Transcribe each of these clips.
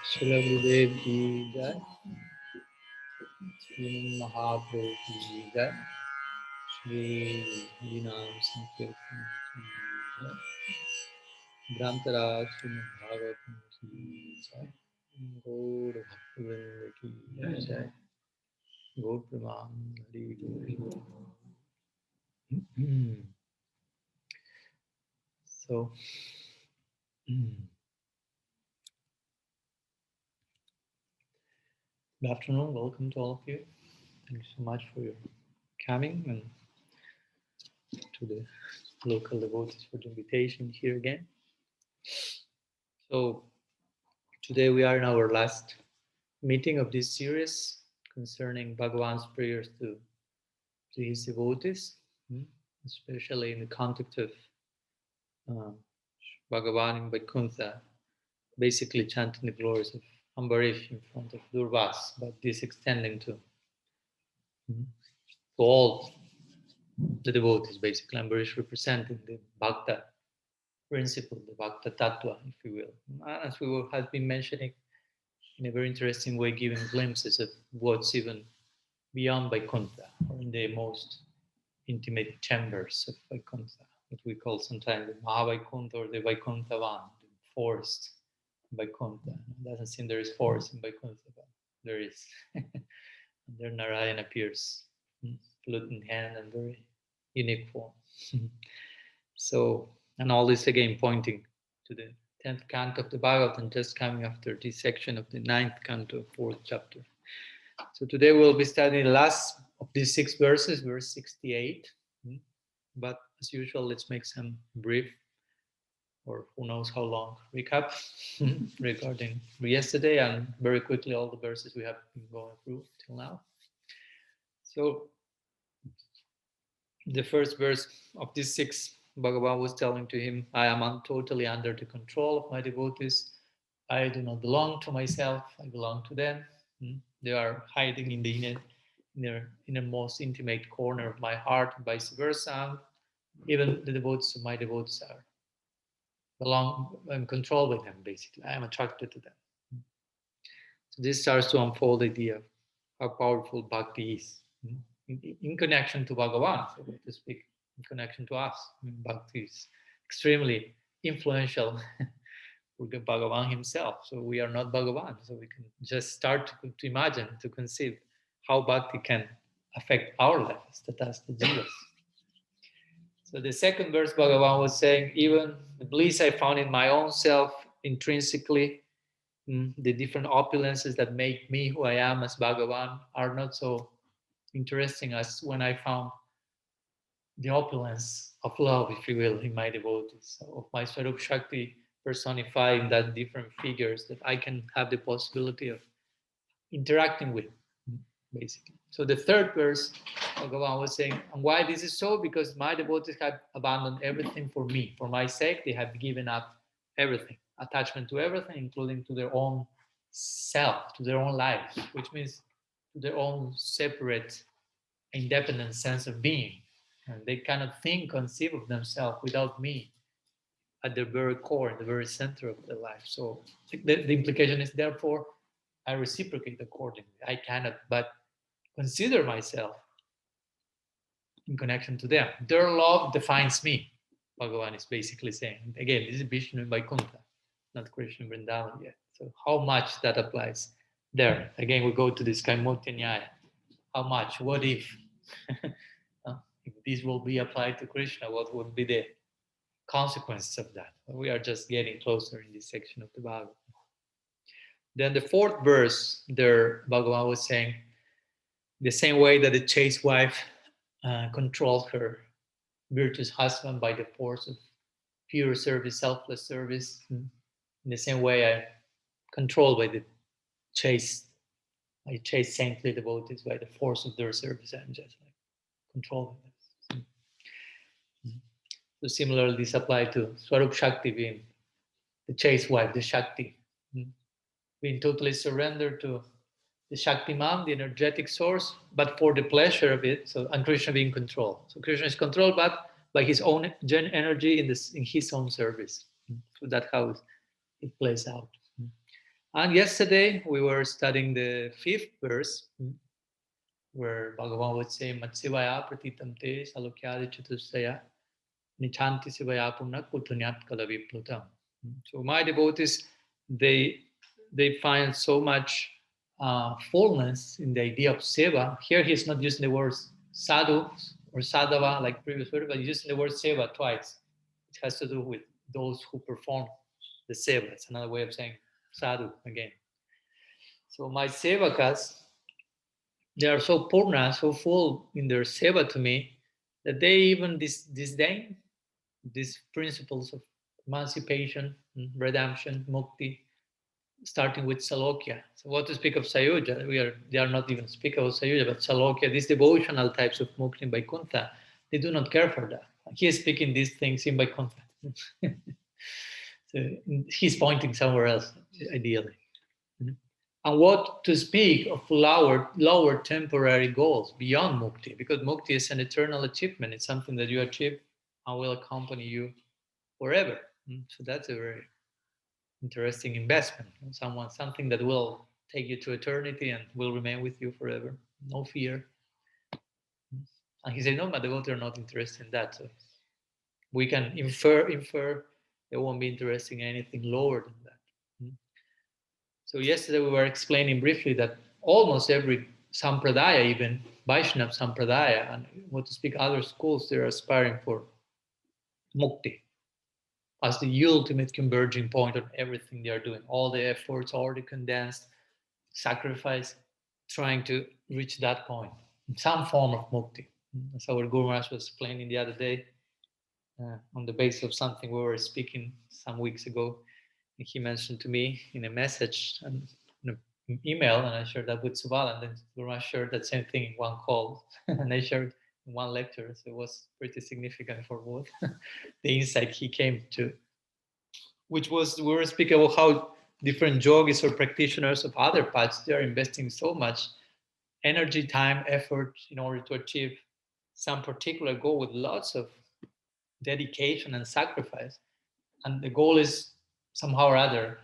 Shila Gurudev ki jai, Srimad Mahaprabhu ki jai, Shri Dinam Sankirtan ki jai, Bhrantaraj Srimad Bhagavatam ki jai, Gaur Bhaktivinoda ki jai, Gaur Praman Hari Hari. So, good afternoon, welcome to all of you. Thank you so much for your coming and to the local devotees for the invitation here again. So today we are in our last meeting of this series concerning Bhagavan's prayers to his devotees, especially in the context of Bhagavan in Vaikuntha, basically chanting the glories of Ambarish in front of Durvas, but this extending to all the devotees, basically. Ambarish representing the Bhakta principle, the Bhakta Tattva, if you will. As we have been mentioning in a very interesting way, giving glimpses of what's even beyond Vaikuntha, or in the most intimate chambers of Vaikuntha, what we call sometimes the Mahavaikuntha or the Vaikunthavan, the forest Vaikuntha. It doesn't seem there is forest in Vaikuntha, but there is. And there Narayan appears, flute in hand and very unique form. So, and all this again pointing to the 10th canto of the Bhagavatam, just coming after this section of the 9th canto, 4th chapter. So today we'll be studying the last of these 6 verses, verse 68. But as usual, let's make some brief, or who knows how long, recap regarding yesterday and very quickly all the verses we have been going through till now. So the first verse of these 6, Bhagavan was telling to him, I am totally under the control of my devotees. I do not belong to myself, I belong to them. They are hiding in the innermost intimate corner of my heart, and vice versa. Even the devotees of my devotees are I'm controlled by them, basically. I am attracted to them. So this starts to unfold the idea of how powerful bhakti is in connection to Bhagavan, so to speak, in connection to us. Bhakti is extremely influential for Bhagavan himself. So we are not Bhagavan. So we can just start to imagine, to conceive how bhakti can affect our lives, the jivas. So the second verse, Bhagavan was saying, even the bliss I found in my own self intrinsically, the different opulences that make me who I am as Bhagavan are not so interesting as when I found the opulence of love, if you will, in my devotees, of my Swarup Shakti personified in that different figures that I can have the possibility of interacting with, basically. So the third verse, Bhagavan was saying, and why this is so? Because my devotees have abandoned everything for me. For my sake, they have given up everything, attachment to everything, including to their own self, to their own lives, which means to their own separate, independent sense of being. And they cannot think, conceive of themselves without me at their very core, the very center of their life. So the implication is, therefore, I reciprocate accordingly. I cannot but consider myself in connection to them. Their love defines me, Bhagavan is basically saying. Again, this is Vishnu in Vaikuntha, not Krishna in Vrindavan yet. So how much that applies there? Again, we go to this Kaimotya Nyaya. How much? What if? If this will be applied to Krishna, what would be the consequences of that? We are just getting closer in this section of the Bhagavatam. Then the fourth verse there, Bhagavan was saying, the same way that the chaste wife controls her virtuous husband by the force of pure service, selfless service, in the same way I controlled by the chaste saintly devotees by the force of their service. I'm just like controlling them. So similarly, this applies to Swarup Shakti being the chaste wife, the Shakti, being totally surrendered to the Shaktiman, the energetic source, but for the pleasure of it. So, and Krishna being controlled. So Krishna is controlled, but by his own energy in his own service. So that's how it plays out. And yesterday we were studying the 5th verse, where Bhagavan would say, Matsivaya pratitam te salokyadi chatusaya nichanti sivaya punna kutunyat kalaviplutam. So my devotees, they find so much fullness in the idea of seva. Here he's not using the words sadhu or sadhava like previous word, but he's using the word seva twice. It has to do with those who perform the seva. It's another way of saying sadhu again. So my sevakas, they are so purna, so full in their seva to me, that they even disdain these principles of emancipation, redemption, mukti, starting with Salokya. So what to speak of Sayuja? They are not even speaking of Sayuja, but Salokya, these devotional types of mukti in Vaikuntha, they do not care for that. He is speaking these things in Vaikuntha. So he's pointing somewhere else, ideally. And what to speak of lower temporary goals beyond mukti, because mukti is an eternal achievement. It's something that you achieve and will accompany you forever. So that's a very interesting investment. Something that will take you to eternity and will remain with you forever. No fear. And he said, no, my devotees are not interested in that. So we can infer they won't be interested in anything lower than that. So yesterday we were explaining briefly that almost every sampradaya, even Vaishnava sampradaya, and what to speak other schools, they're aspiring for mukti as the ultimate converging point on everything they are doing. All the efforts already condensed, sacrifice, trying to reach that point, some form of mukti. As our Guru Maharaj was explaining the other day, on the basis of something we were speaking some weeks ago. He mentioned to me in a message and in an email, and I shared that with Suval, and then Guru Maharaj shared that same thing in one call, and I shared in one lecture. So it was pretty significant for both. The insight he came to, which was we were speaking about how different yogis or practitioners of other paths, they are investing so much energy, time, effort in order to achieve some particular goal with lots of dedication and sacrifice. And the goal is somehow or other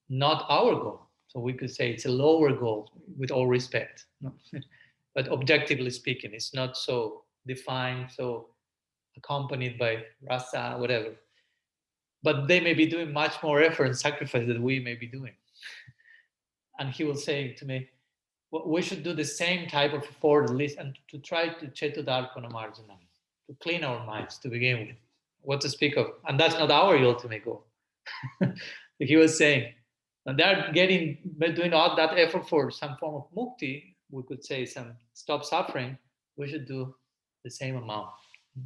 not our goal. So we could say it's a lower goal with all respect. No? But objectively speaking, it's not so defined, so accompanied by rasa, whatever. But they may be doing much more effort and sacrifice than we may be doing. And he will say to me, well, we should do the same type of effort at least, and to try to Chetudharpana Marjanam, to clean our minds to begin with. What to speak of? And that's not our ultimate goal. He was saying, and they're doing all that effort for some form of mukti, we could say some stop suffering, we should do the same amount.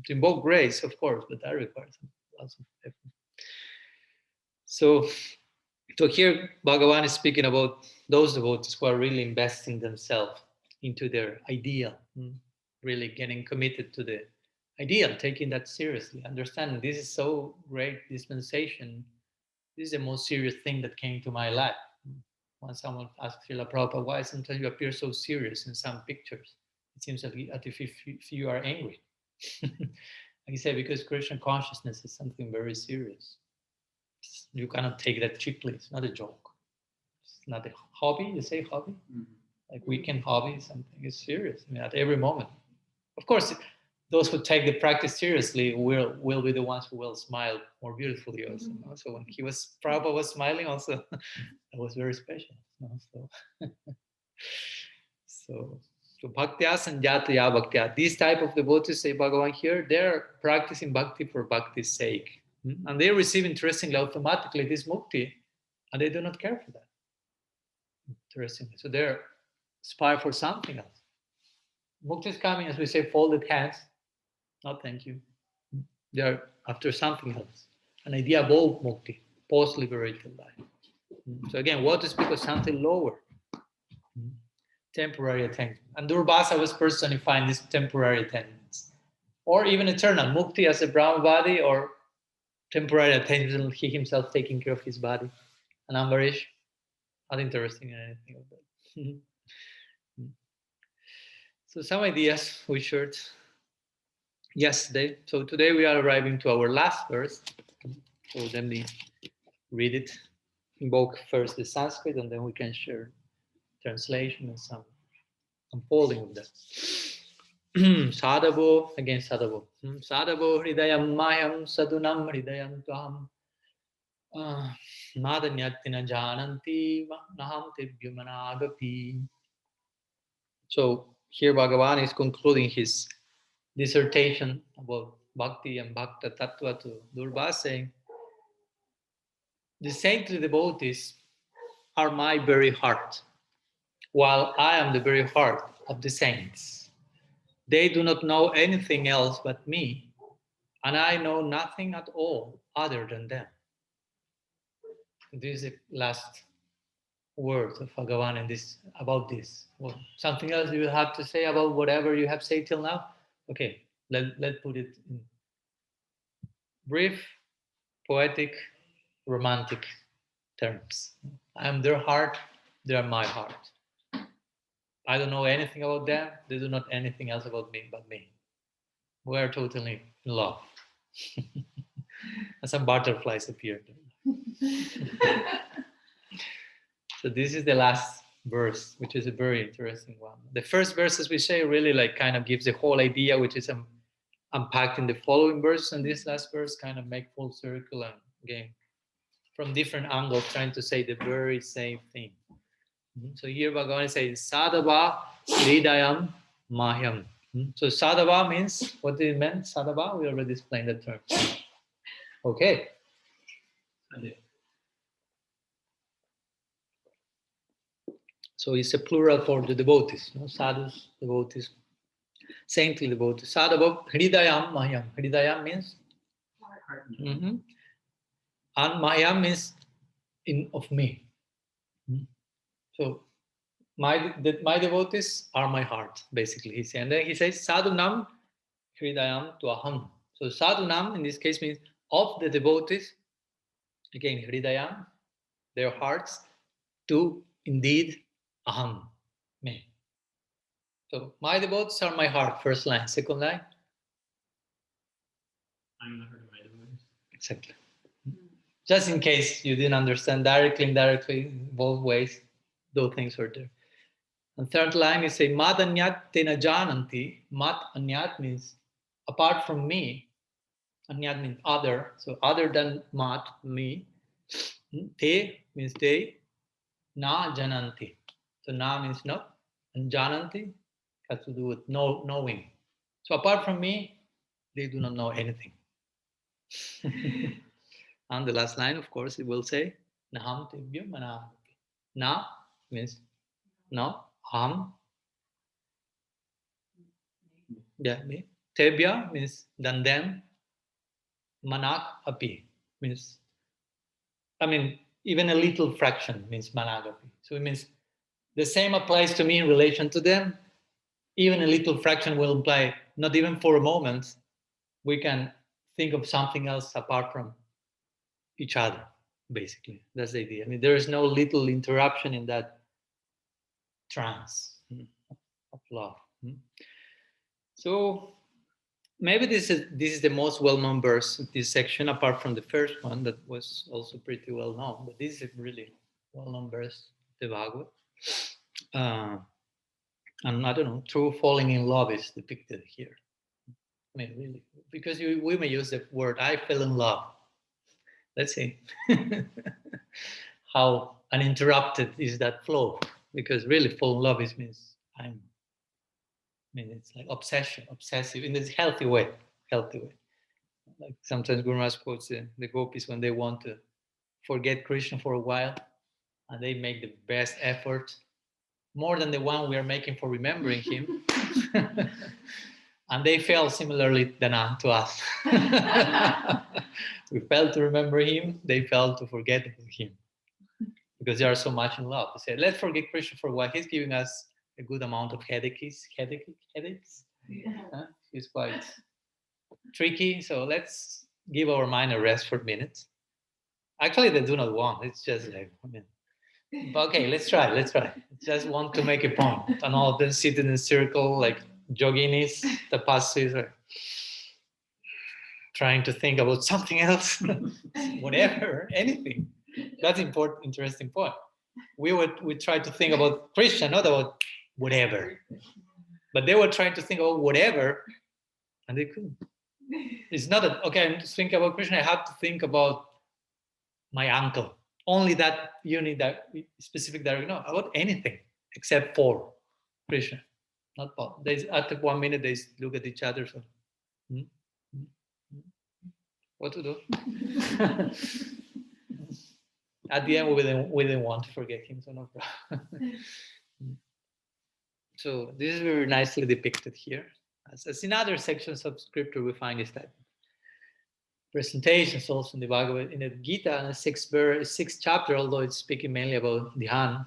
To invoke grace, of course, but that requires lots of effort. So here Bhagavan is speaking about those devotees who are really investing themselves into their ideal, really getting committed to the ideal, taking that seriously, understanding this is so great dispensation. This is the most serious thing that came to my life. When someone asked Srila Prabhupada, why sometimes you appear so serious in some pictures? It seems as if you are angry. He said, because Krishna consciousness is something very serious. You cannot take that cheaply. It's not a joke. It's not a hobby. You say hobby? Mm-hmm. Like weekend hobby, something is serious. I mean, at every moment. Of course, those who take the practice seriously will be the ones who will smile more beautifully also. Mm-hmm. So when Prabhupada was smiling also, that was very special. So bhaktya sanjataya bhaktya. These type of devotees, say Bhagavan here, they're practicing bhakti for bhakti's sake. And they receive, interestingly, automatically this mukti, and they do not care for that. Interestingly. So they're aspire for something else. Mukti is coming, as we say, folded hands. No, thank you. They're after something else. An idea above mukti, post-liberated life. So again, what to speak of something lower? Temporary attainment. And Durvasa was personifying this temporary attainments. Or even eternal, mukti as a Brahma body, or temporary attainment, he himself taking care of his body. And Ambarish, not interested in anything of that. So some ideas we shared yesterday. So today we are arriving to our last verse. So let me read it invoke first the Sanskrit, and then we can share translation and some unfolding of that. Sadhavo, again Sadhavo. Sadhavo hridayam mayam sadunam hridayam twam nadanyatina jananti naham tibhyumanagapi. So here Bhagavan is concluding his dissertation about Bhakti and Bhakta Tattva to Durva, saying, the saintly devotees are my very heart, while I am the very heart of the saints. They do not know anything else but me, and I know nothing at all other than them. This is the last word of Bhagavan in this, about this. Well, something else you have to say about whatever you have said till now? Okay, let's put it in brief, poetic, romantic terms. I am their heart, they are my heart. I don't know anything about them, they do not know anything else about me but me. We are totally in love. And some butterflies appeared. So this is the last verse, which is a very interesting one. The first verse, as we say, really like kind of gives the whole idea, which is unpacked in the following verse, and this last verse kind of make full circle and again from different angles trying to say the very same thing. So here Bhagavan is saying Sadhava Hridayam Mahyam. So Sadhava means, what did it mean? Sadhava, we already explained the term. Okay. So it's a plural for the devotees, sadhus, devotees, saintly devotees. Sadhava Hridayam Mahyam. Hridayam means heart. And Mahyam means in of me. So my devotees are my heart, basically. And then he says Sadhunam Hridayam to Aham. So Sadhunam in this case means of the devotees, again Hridayam, their hearts, to indeed Aham, me. So my devotees are my heart, first line. Second line? I'm the heart of my devotees. Exactly. Just in case you didn't understand directly, indirectly, both ways, those things are there. And third line is say Mat Anyat Tena Jananti. Mat Anyat means apart from me. Anyat means other. So other than Mat, me. Te means they. Na Jananti. So na means not. And Jananti has to do with knowing. So apart from me, they do not know anything. And the last line, of course, it will say Naham Tibhyo Manaham. Na means no. Ham. Yeah, me. Tebya means than them. Manak api means, I mean, even a little fraction means managapi. So it means the same applies to me in relation to them. Even a little fraction will imply not even for a moment we can think of something else apart from each other, basically. That's the idea. I mean, there is no little interruption in that trance of love. So maybe this is the most well-known verse in this section, apart from the first one that was also pretty well known. But this is a really well-known verse, the Bhagavad. And I don't know, true falling in love is depicted here. I mean, really, because we may use the word "I fell in love." Let's see how uninterrupted is that flow. Because really, fall in love means it's like obsessive in this healthy way. Like sometimes Guru Maharaj quotes the gopis when they want to forget Krishna for a while, and they make the best effort, more than the one we are making for remembering him. And they fail similarly to us. We fail to remember him, they fail to forget him. Because they are so much in love. They say, let's forget Krishna for a while. He's giving us a good amount of headaches. Yeah. He's quite tricky, so let's give our mind a rest for a minute. Actually, they do not want. It's just like, but okay, let's try. Just want to make a point. And all of them sit in a circle like yoginis, tapasvis, or trying to think about something else, whatever, anything. That's important, interesting point. We try to think about Krishna, not about whatever. But they were trying to think about whatever, and they couldn't. It's not that, okay, I'm just thinking about Krishna, I have to think about my uncle. Only that unit, that specific direction. No, about anything except for Krishna. Not possible. They after 1 minute they look at each other. So, hmm? Hmm? Hmm? What to do? At the end, we didn't want to forget him, so no problem. So this is very nicely depicted here. As in other sections of scripture, we find this type of presentations also in the Bhagavad, in the Gita, in the sixth chapter, although it's speaking mainly about dhyan,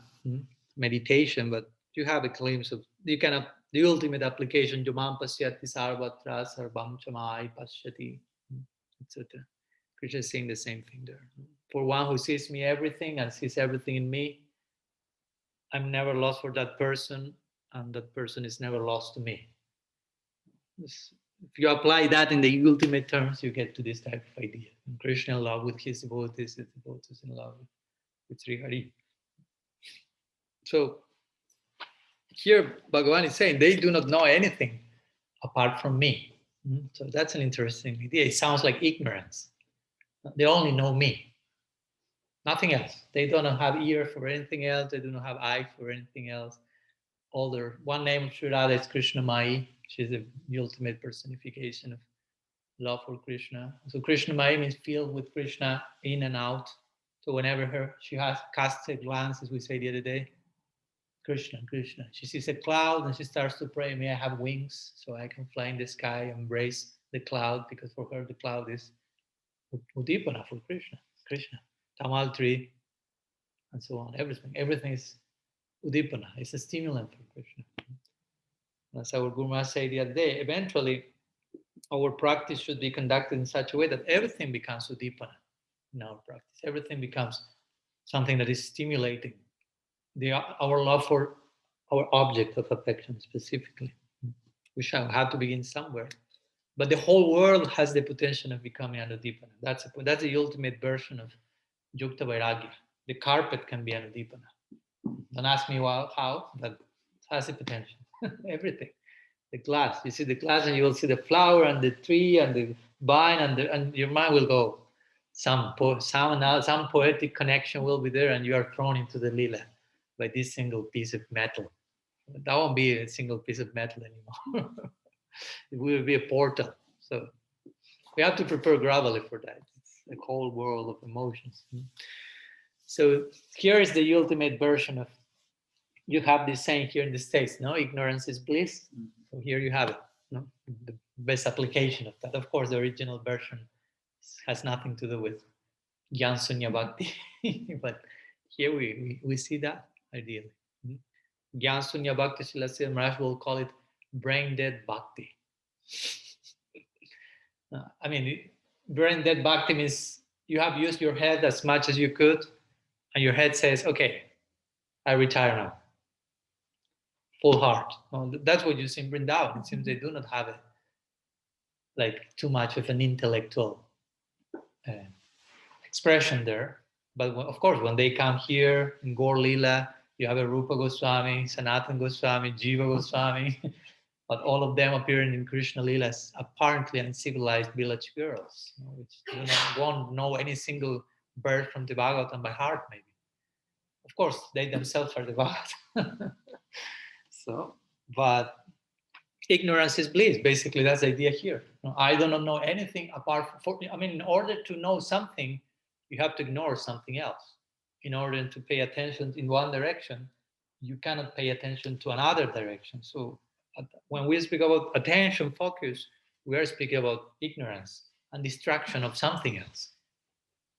meditation, but you have a glimpse of the ultimate application, Jumam pasyati sarvatra sarvam chamai pasyati, etc. Krishna is saying the same thing there. For one who sees me everything and sees everything in me, I'm never lost for that person, and that person is never lost to me. If you apply that in the ultimate terms, you get to this type of idea. Krishna in love with his devotees, the devotees in love with Sri Hari. So here Bhagavan is saying they do not know anything apart from me. So that's an interesting idea. It sounds like ignorance. They only know me, nothing else. They don't have ear for anything else. They do not have eye for anything else. All their one name of Sri Radha is Krishna Mai. She's the ultimate personification of love for Krishna. So Krishna Mai means filled with Krishna in and out. So whenever she has casts a glance, as we said the other day, Krishna, Krishna. She sees a cloud and she starts to pray, may I have wings so I can fly in the sky, embrace the cloud, because for her the cloud is Udipana for Krishna, Krishna. Tamal tree, and so on. Everything is Udipana. It's a stimulant for Krishna. As our Guru Maharaj said the other day, eventually our practice should be conducted in such a way that everything becomes Udipana in our practice. Everything becomes something that is stimulating our love for our object of affection specifically. We shall have to begin somewhere. But the whole world has the potential of becoming Anudipana. That's the ultimate version of Yukta Vairagya. The carpet can be Anudipana. Don't ask me how, but it has the potential. Everything. The glass, you see the glass and you will see the flower and the tree and the vine, and your mind will go, some poetic connection will be there, and you are thrown into the lila by this single piece of metal. That won't be a single piece of metal anymore. It will be a portal. So we have to prepare gradually for that. It's a whole world of emotions. So here is the ultimate version of, you have this saying here in the States, no, ignorance is bliss. So here you have it, no? The best application of that. Of course, the original version has nothing to do with Gyan Sunya Bhakti, but here we see that ideally. Gyan Sunya Bhakti, Srila Maharaj will call it brain dead bhakti. I mean, brain dead bhakti means you have used your head as much as you could, and your head says, okay, I retire now. Full heart. Well, that's what you see in Vrindavan. It seems they do not have like too much of an intellectual expression there. But of course, when they come here in Gaur Lila, you have a Rupa Goswami, Sanatan Goswami, Jiva Goswami, but all of them appearing in Krishna Lila as apparently uncivilized village girls, which won't know any single verse from the Bhagavatam by heart, maybe. Of course, they themselves are the Bhagavatam. So, but ignorance is bliss. Basically, that's the idea here. I do not know anything apart from, in order to know something, you have to ignore something else. In order to pay attention in one direction, you cannot pay attention to another direction. So when we speak about attention focus, we are speaking about ignorance and distraction of something else.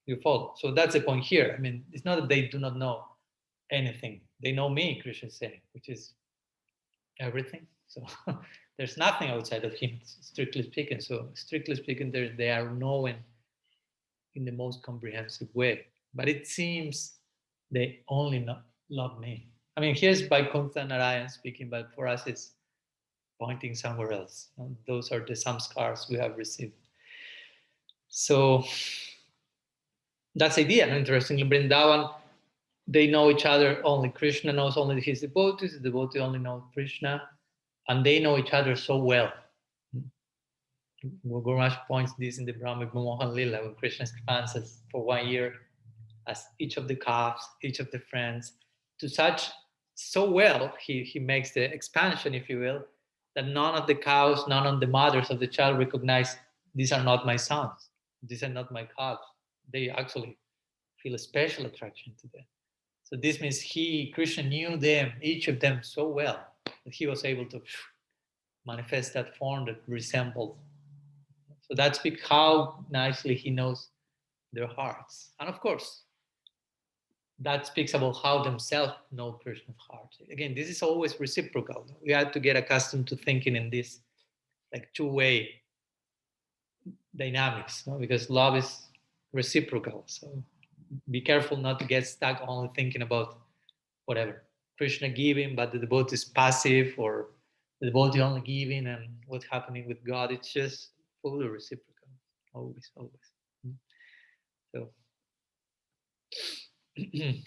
You follow? So that's the point here. It's not that they do not know anything. They know me, Krishna is saying, which is everything. So there's nothing outside of him, strictly speaking. So strictly speaking, they are known in the most comprehensive way. But it seems they only love me. Here's Vaikuntha Narayan speaking, but for us it's pointing somewhere else. And those are the samskars we have received. So That's the idea. And interestingly, Vrindavan, they know each other. Only Krishna knows only his devotees. The devotee only knows Krishna, and they know each other so well. Guru Maharaj points this in the Brahma Mohan Lila when Krishna advances for 1 year as each of the calves, each of the friends, to such so well he makes the expansion, if you will, that none of the cows, none of the mothers of the child recognize these are not my sons, these are not my calves. They actually feel a special attraction to them. So this means Krishna knew them, each of them so well that he was able to manifest that form that resembled. So that speaks how nicely he knows their hearts. And of course, that speaks about how themselves know Krishna's heart. Again, this is always reciprocal. We have to get accustomed to thinking in this like two-way dynamics, no? Because love is reciprocal. So be careful not to get stuck only thinking about whatever. Krishna giving, but the devotee is passive, or the devotee only giving and what's happening with God. It's just fully reciprocal. Always, always. So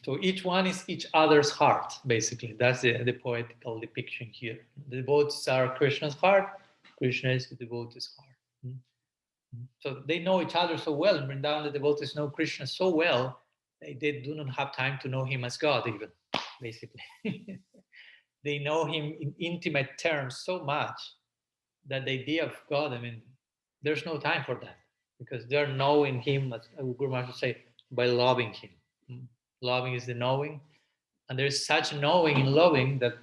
so each one is each other's heart, basically. That's the poetical depiction here. The devotees are Krishna's heart, Krishna is the devotee's heart. So they know each other so well. In Vrindavan, the devotees know Krishna so well, they do not have time to know him as God, even, basically. They know him in intimate terms so much that the idea of God, I mean, there's no time for that, because they're knowing him, as Guru Maharaj would say, by loving him. Loving is the knowing, and there's such knowing in loving that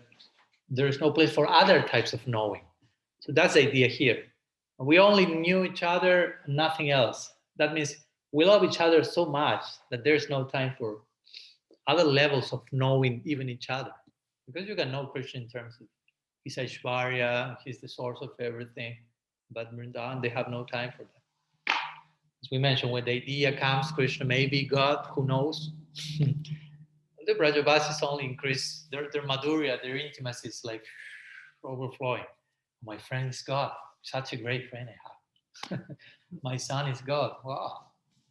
there is no place for other types of knowing. So that's the idea here. We only knew each other, nothing else. That means we love each other so much that there's no time for other levels of knowing even each other. Because you can know Krishna in terms of he's Aishwarya, he's the source of everything. But Vrindavan, they have no time for that. As we mentioned, when the idea comes, Krishna may be God, who knows? The Brajavasis only increase their madhurya, their intimacy is like overflowing. My friend is God. Such a great friend I have. My son is God. Wow.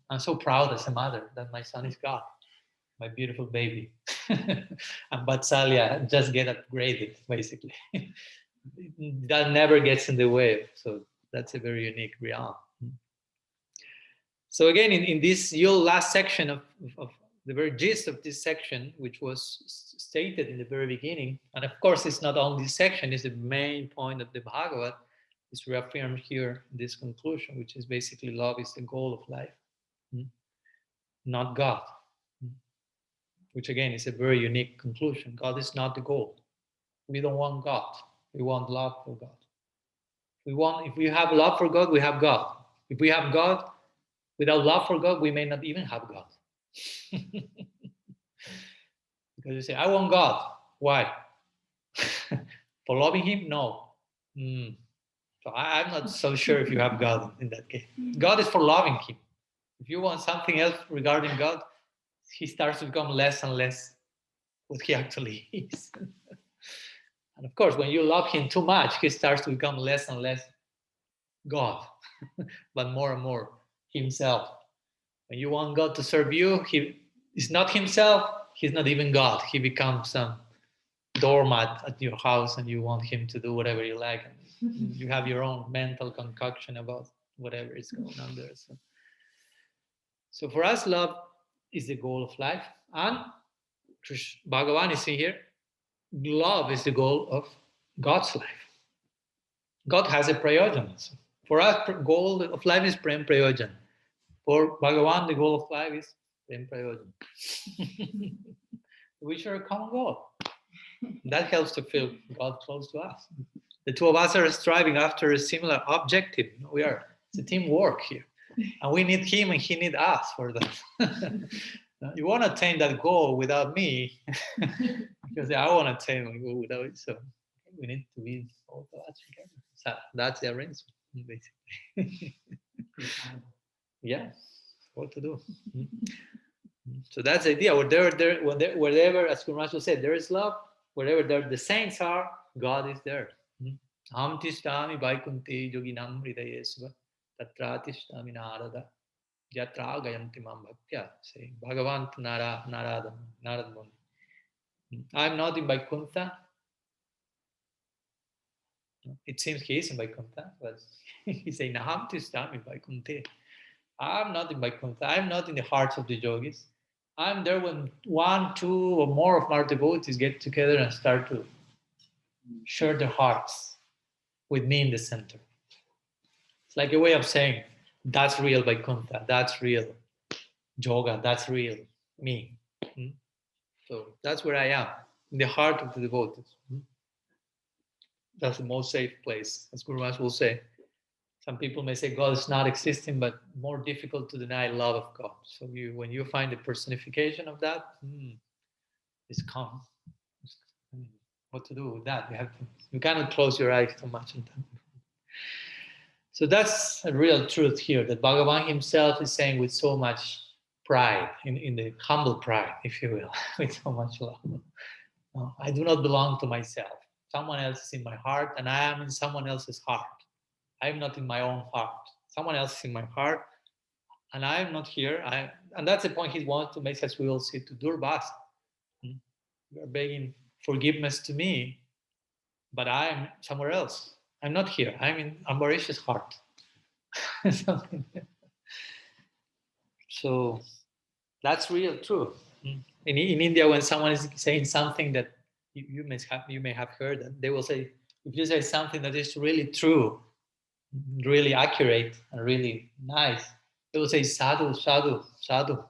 I'm so proud as a mother that my son is God, my beautiful baby. And Vatsalya just get upgraded, basically. That never gets in the way. So that's a very unique realm. So again, in this your last section of the very gist of this section, which was stated in the very beginning, and of course it's not only this section, it's the main point of the Bhagavat, is reaffirmed here in this conclusion, which is basically love is the goal of life, not God. Which again is a very unique conclusion. God is not the goal. We don't want God. We want love for God. If we have love for God, we have God. If we have God, without love for God, we may not even have God. Because you say, I want God. Why? For loving him? No. So I'm not so sure if you have God in that case. God is for loving him. If you want something else regarding God, he starts to become less and less what he actually is. And of course, when you love him too much, he starts to become less and less God, but more and more himself. When you want God to serve you, he is not himself, he's not even God. He becomes some doormat at your house and you want him to do whatever you like. And you have your own mental concoction about whatever is going on there. So for us, love is the goal of life. And Bhagavan is here. Love is the goal of God's life. God has a prayojan. For us, the goal of life is prem prayojan. For Bhagavan, the goal of life is prem prayojan. We share a common goal. That helps to feel God close to us. The two of us are striving after a similar objective. It's a teamwork here. And we need him and he needs us for that. You want to attain that goal without me, because I want to attain my goal without it. So we need to be all of us together. So that's the arrangement, basically. Yeah, what to do. So that's the idea. Wherever, as Kumasu said, there is love. Wherever the saints are, God is there. Ham tishtami vaikunte yoginam hridayesva tatratishtami narada Yatra gayanti mam bhaktya, saying Bhagavan Narada Muni. I'm not in Vaikuntha. It seems he is in Vaikuntha, but he's saying Naham Tishtami Vaikunte. I'm not in Vaikuntha. I'm not in the hearts of the yogis. I'm there when one, two, or more of my devotees get together and start to share their hearts with me in the center. It's like a way of saying, that's real Vaikuntha, that's real yoga, that's real me. So that's where I am, in the heart of the devotees. That's the most safe place, as Guru Maharaj will say. Some people may say God is not existing, but more difficult to deny love of God. So when you find the personification of that, it's calm. What to do with that? You cannot close your eyes too much on that. So that's a real truth here, that Bhagavan himself is saying with so much pride, in the humble pride, if you will, with so much love. No, I do not belong to myself. Someone else is in my heart, and I am in someone else's heart. I am not in my own heart. Someone else is in my heart, and I am not here. And that's the point he wants to make, as we will see, to Durvas. You are begging forgiveness to me, but I am somewhere else. I'm not here. I'm in Ambarish's heart. So that's real true. In India, when someone is saying something that you may have heard, that they will say, if you say something that is really true, really accurate, and really nice, they will say sadhu, sadhu, sadhu.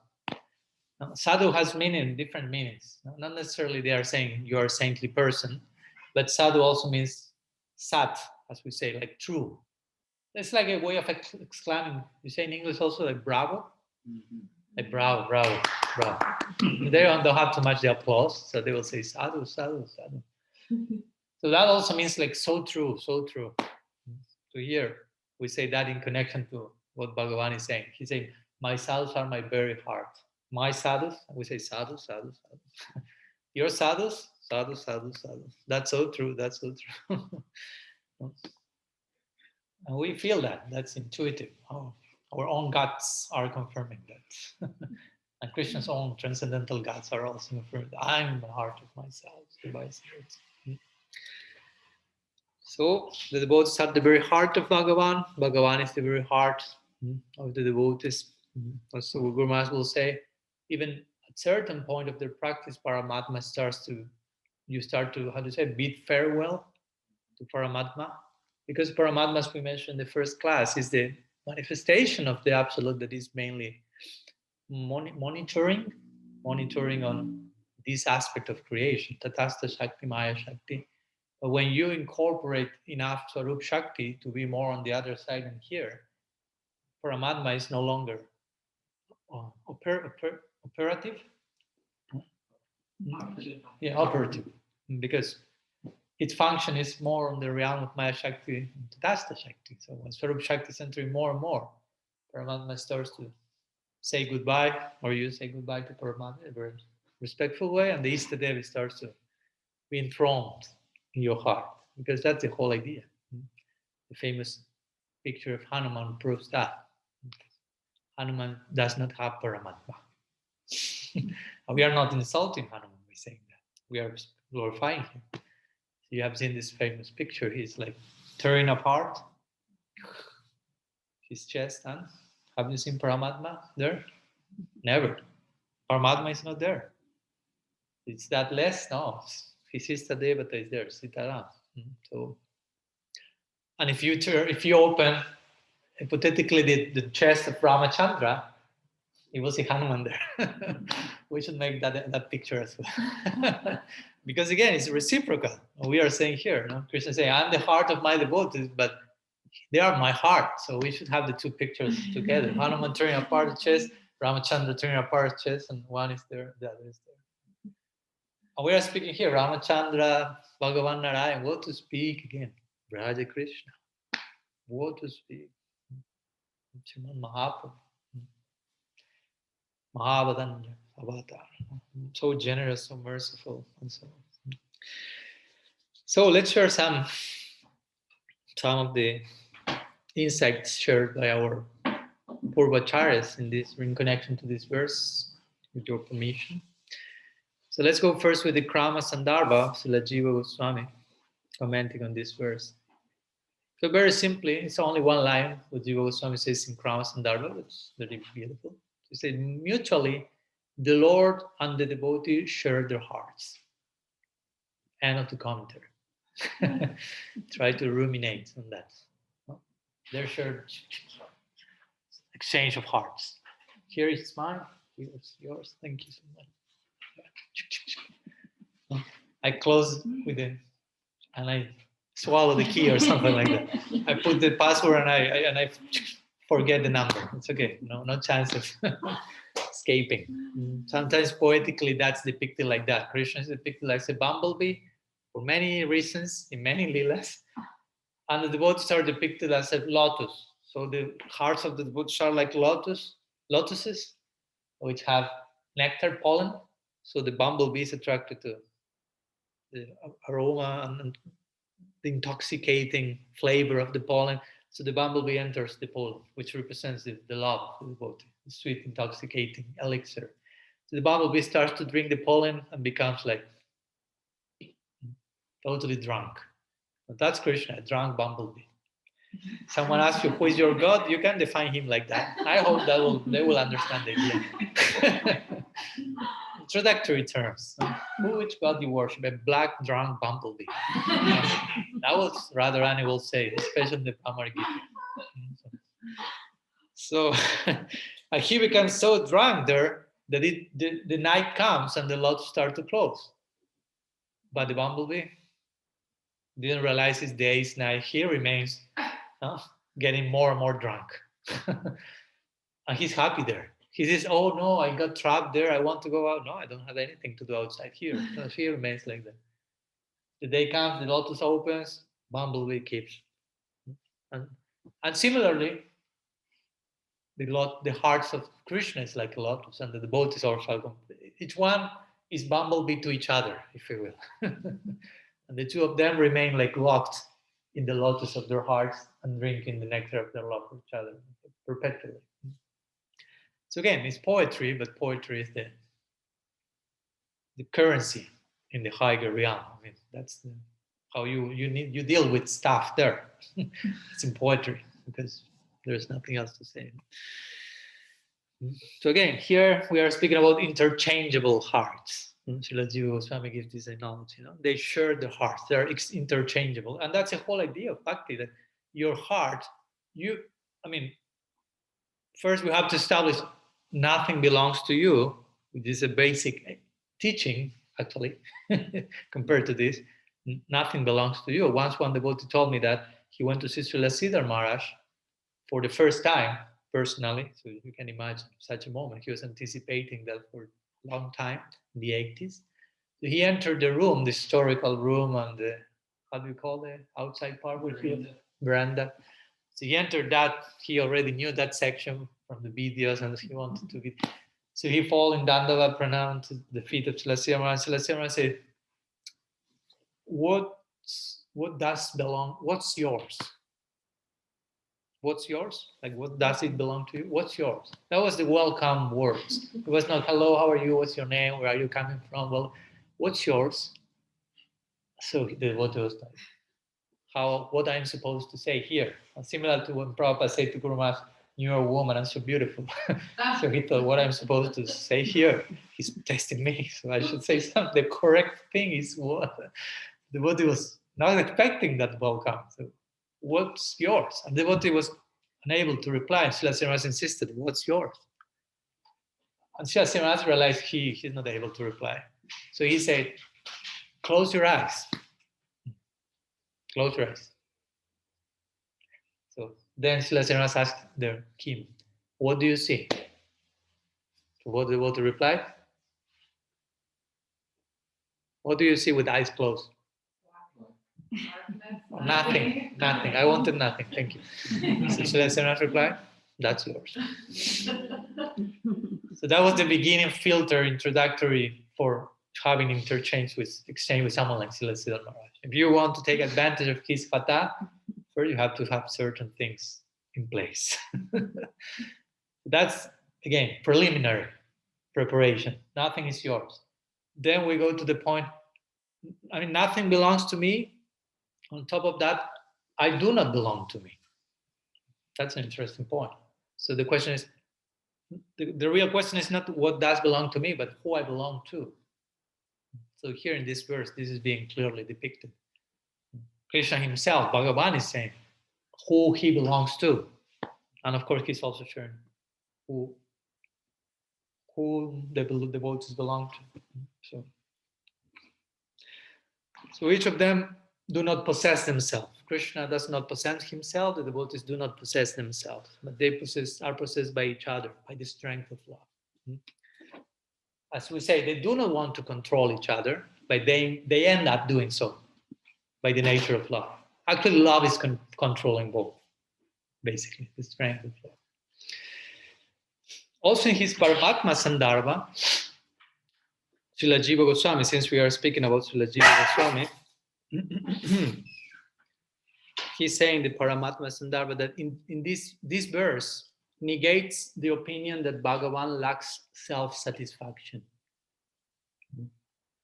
Now, sadhu has different meanings. Not necessarily they are saying you are a saintly person, but sadhu also means sat, as we say, like true. It's like a way of exclaiming. You say in English also like bravo, like bravo, bravo, bravo. They don't have too much the applause, so they will say sadhu, sadhu, sadhu. So that also means like so true, so true. To hear, we say that in connection to what Bhagavan is saying. He's saying, my sadhus are my very heart. My sadhus, we say sadhu, sadhu, sadhu. Your sadhus, sadhu, sadhu, sadhu. That's so true, that's so true. And we feel that, that's intuitive. Oh, our own guts are confirming that. And Krishna's own transcendental guts are also confirming that I'm the heart of myself. So the devotees are the very heart of Bhagavan. Bhagavan is the very heart of the devotees. So Guru Maharaj will say, even at certain point of their practice, Paramatma you start to, how to say, bid farewell to Paramatma. Because Paramatma, as we mentioned in the first class, is the manifestation of the Absolute that is mainly monitoring on this aspect of creation, Tatastha Shakti, Maya Shakti. But when you incorporate enough Swarup Shakti to be more on the other side and here, Paramatma is no longer operative. Yeah, operative. Because its function is more on the realm of Maya Shakti and Tatastha Shakti. So when Swarup Shakti is entering more and more, Paramatma starts to say goodbye, or you say goodbye to Paramatma in a very respectful way, and the Istadevi starts to be enthroned in your heart, because that's the whole idea. The famous picture of Hanuman proves that. Hanuman does not have Paramatma. We are not insulting Hanuman by saying that. We are glorifying him. You have seen this famous picture. He's like tearing apart his chest. And have you seen Paramatma there? Never. Paramatma is not there. It's that less? No. His sister Devata is there, Sitaram. So, and if you open hypothetically the chest of Ramachandra, you will see Hanuman there. We should make that picture as well. Because again, it's reciprocal. We are saying here, Krishna is saying, I'm the heart of my devotees, but they are my heart. So we should have the two pictures together. Hanuman tearing apart the chest, Ramachandra tearing apart the chest, and one is there, the other is there. And we are speaking here, Ramachandra, Bhagavan Narayan, what to speak again? Raja Krishna. What to speak? Srimad Mahaprabhu. Mahavadanya Avatar. So generous, so merciful, and so on. So let's share some of the insights shared by our Purvacharyas in connection to this verse, with your permission. So let's go first with the Krama Sandarbha, Srila Jiva Goswami, commenting on this verse. So very simply, it's only one line what Jiva Goswami says in Krama Sandarbha, which is very beautiful. He said, mutually, the Lord and the devotee share their hearts. End of the commentary. Try to ruminate on that. Their shared exchange of hearts. Here is mine, here's yours. Thank you so much. I close with it and I swallow the key or something like that. I put the password and I forget the number. It's okay. No chance of escaping. Sometimes poetically that's depicted like that. Krishna is depicted like a bumblebee for many reasons in many leelas. And the devotees are depicted as a lotus. So the hearts of the devotees are like lotuses, which have nectar, pollen. So the bumblebee is attracted to the aroma and the intoxicating flavor of the pollen. So the bumblebee enters the pollen, which represents the love of the devotee, the sweet, intoxicating elixir. So the bumblebee starts to drink the pollen and becomes like totally drunk. But that's Krishna, a drunk bumblebee. Someone asks you, who is your God? You can define him like that. I hope they will understand the idea. Introductory terms. Which God you worship? A black, drunk bumblebee. That was rather Annie will say, especially in the Pamar Gita. So he becomes so drunk there that the night comes and the lotus start to close. But the bumblebee didn't realize his day is night. He remains getting more and more drunk. And he's happy there. He says, oh no, I got trapped there. I want to go out. No, I don't have anything to do outside here. So he remains like that. The day comes, the lotus opens, bumblebee keeps. And similarly, the hearts of Krishna is like a lotus, and the devotees also. Each one is bumblebee to each other, if you will. And the two of them remain like locked in the lotus of their hearts and drinking the nectar of their love for each other perpetually. So again, it's poetry, but poetry is the currency in the higher realm. I mean, that's how you deal with stuff there. It's in poetry because there's nothing else to say. So again, here we are speaking about interchangeable hearts. Srila Jiva Goswami gives this analogy. They share the hearts; they're interchangeable, and that's the whole idea of bhakti. That your heart, first we have to establish nothing belongs to you, which is a basic teaching, actually, compared to this. Nothing belongs to you. Once one devotee told me that he went to see Srila Siddhar Maharaj for the first time, personally, so you can imagine such a moment. He was anticipating that for a long time, in the 80s. So he entered the room, the historical room, and the, how do you call the outside part? Veranda. So he entered that, he already knew that section from the videos and he wanted to be. So he fall in Dandava Pranam to the feet of Srila Siddhar Maharaj. Srila Siddhar Maharaj said, what does belong, what's yours? What's yours? Like, what does it belong to you? What's yours? That was the welcome words. It was not, hello, how are you? What's your name? Where are you coming from? Well, what's yours? So the devotee was like, what I'm supposed to say here. And similar to when Prabhupada said to Guru Maharaj, you're a woman and so beautiful. So he thought, what I'm supposed to say here, he's testing me. So I should say something. The correct thing is what the devotee was not expecting that welcome. So what's yours? And the devotee was unable to reply. And Srila Srinivas insisted, what's yours? And Srila Srinivas realized he's not able to reply. So he said, close your eyes. Close your eyes. So then Srila Srinivas asked their king, what do you see? So what the devotee replied? What do you see with eyes closed? Nothing. I wanted nothing. Thank you. So Srila Srinivas replied, that's yours. So that was the beginning filter introductory for having exchange with someone like Srila Siddhar Maharaj. If you want to take advantage of his fatah, first you have to have certain things in place. That's, again, preliminary preparation. Nothing is yours. Then we go to the point, nothing belongs to me. On top of that, I do not belong to me. That's an interesting point. So the question is, the real question is not what does belong to me, but who I belong to. So here in this verse, this is being clearly depicted. Krishna himself, Bhagavan, is saying who he belongs to. And of course, he's also sharing who the devotees belong to. So each of them do not possess themselves. Krishna does not possess himself. The devotees do not possess themselves, but they are possessed by each other, by the strength of love. As we say, they do not want to control each other, but they end up doing so by the nature of love. Actually, love is controlling both, basically, the strength of love. Also in his Paramatma Sandarbha, Srila Jiva Goswami, since we are speaking about Srila Jiva Goswami, he's saying the Paramatma Sandarbha that in this verse negates the opinion that Bhagavan lacks self-satisfaction.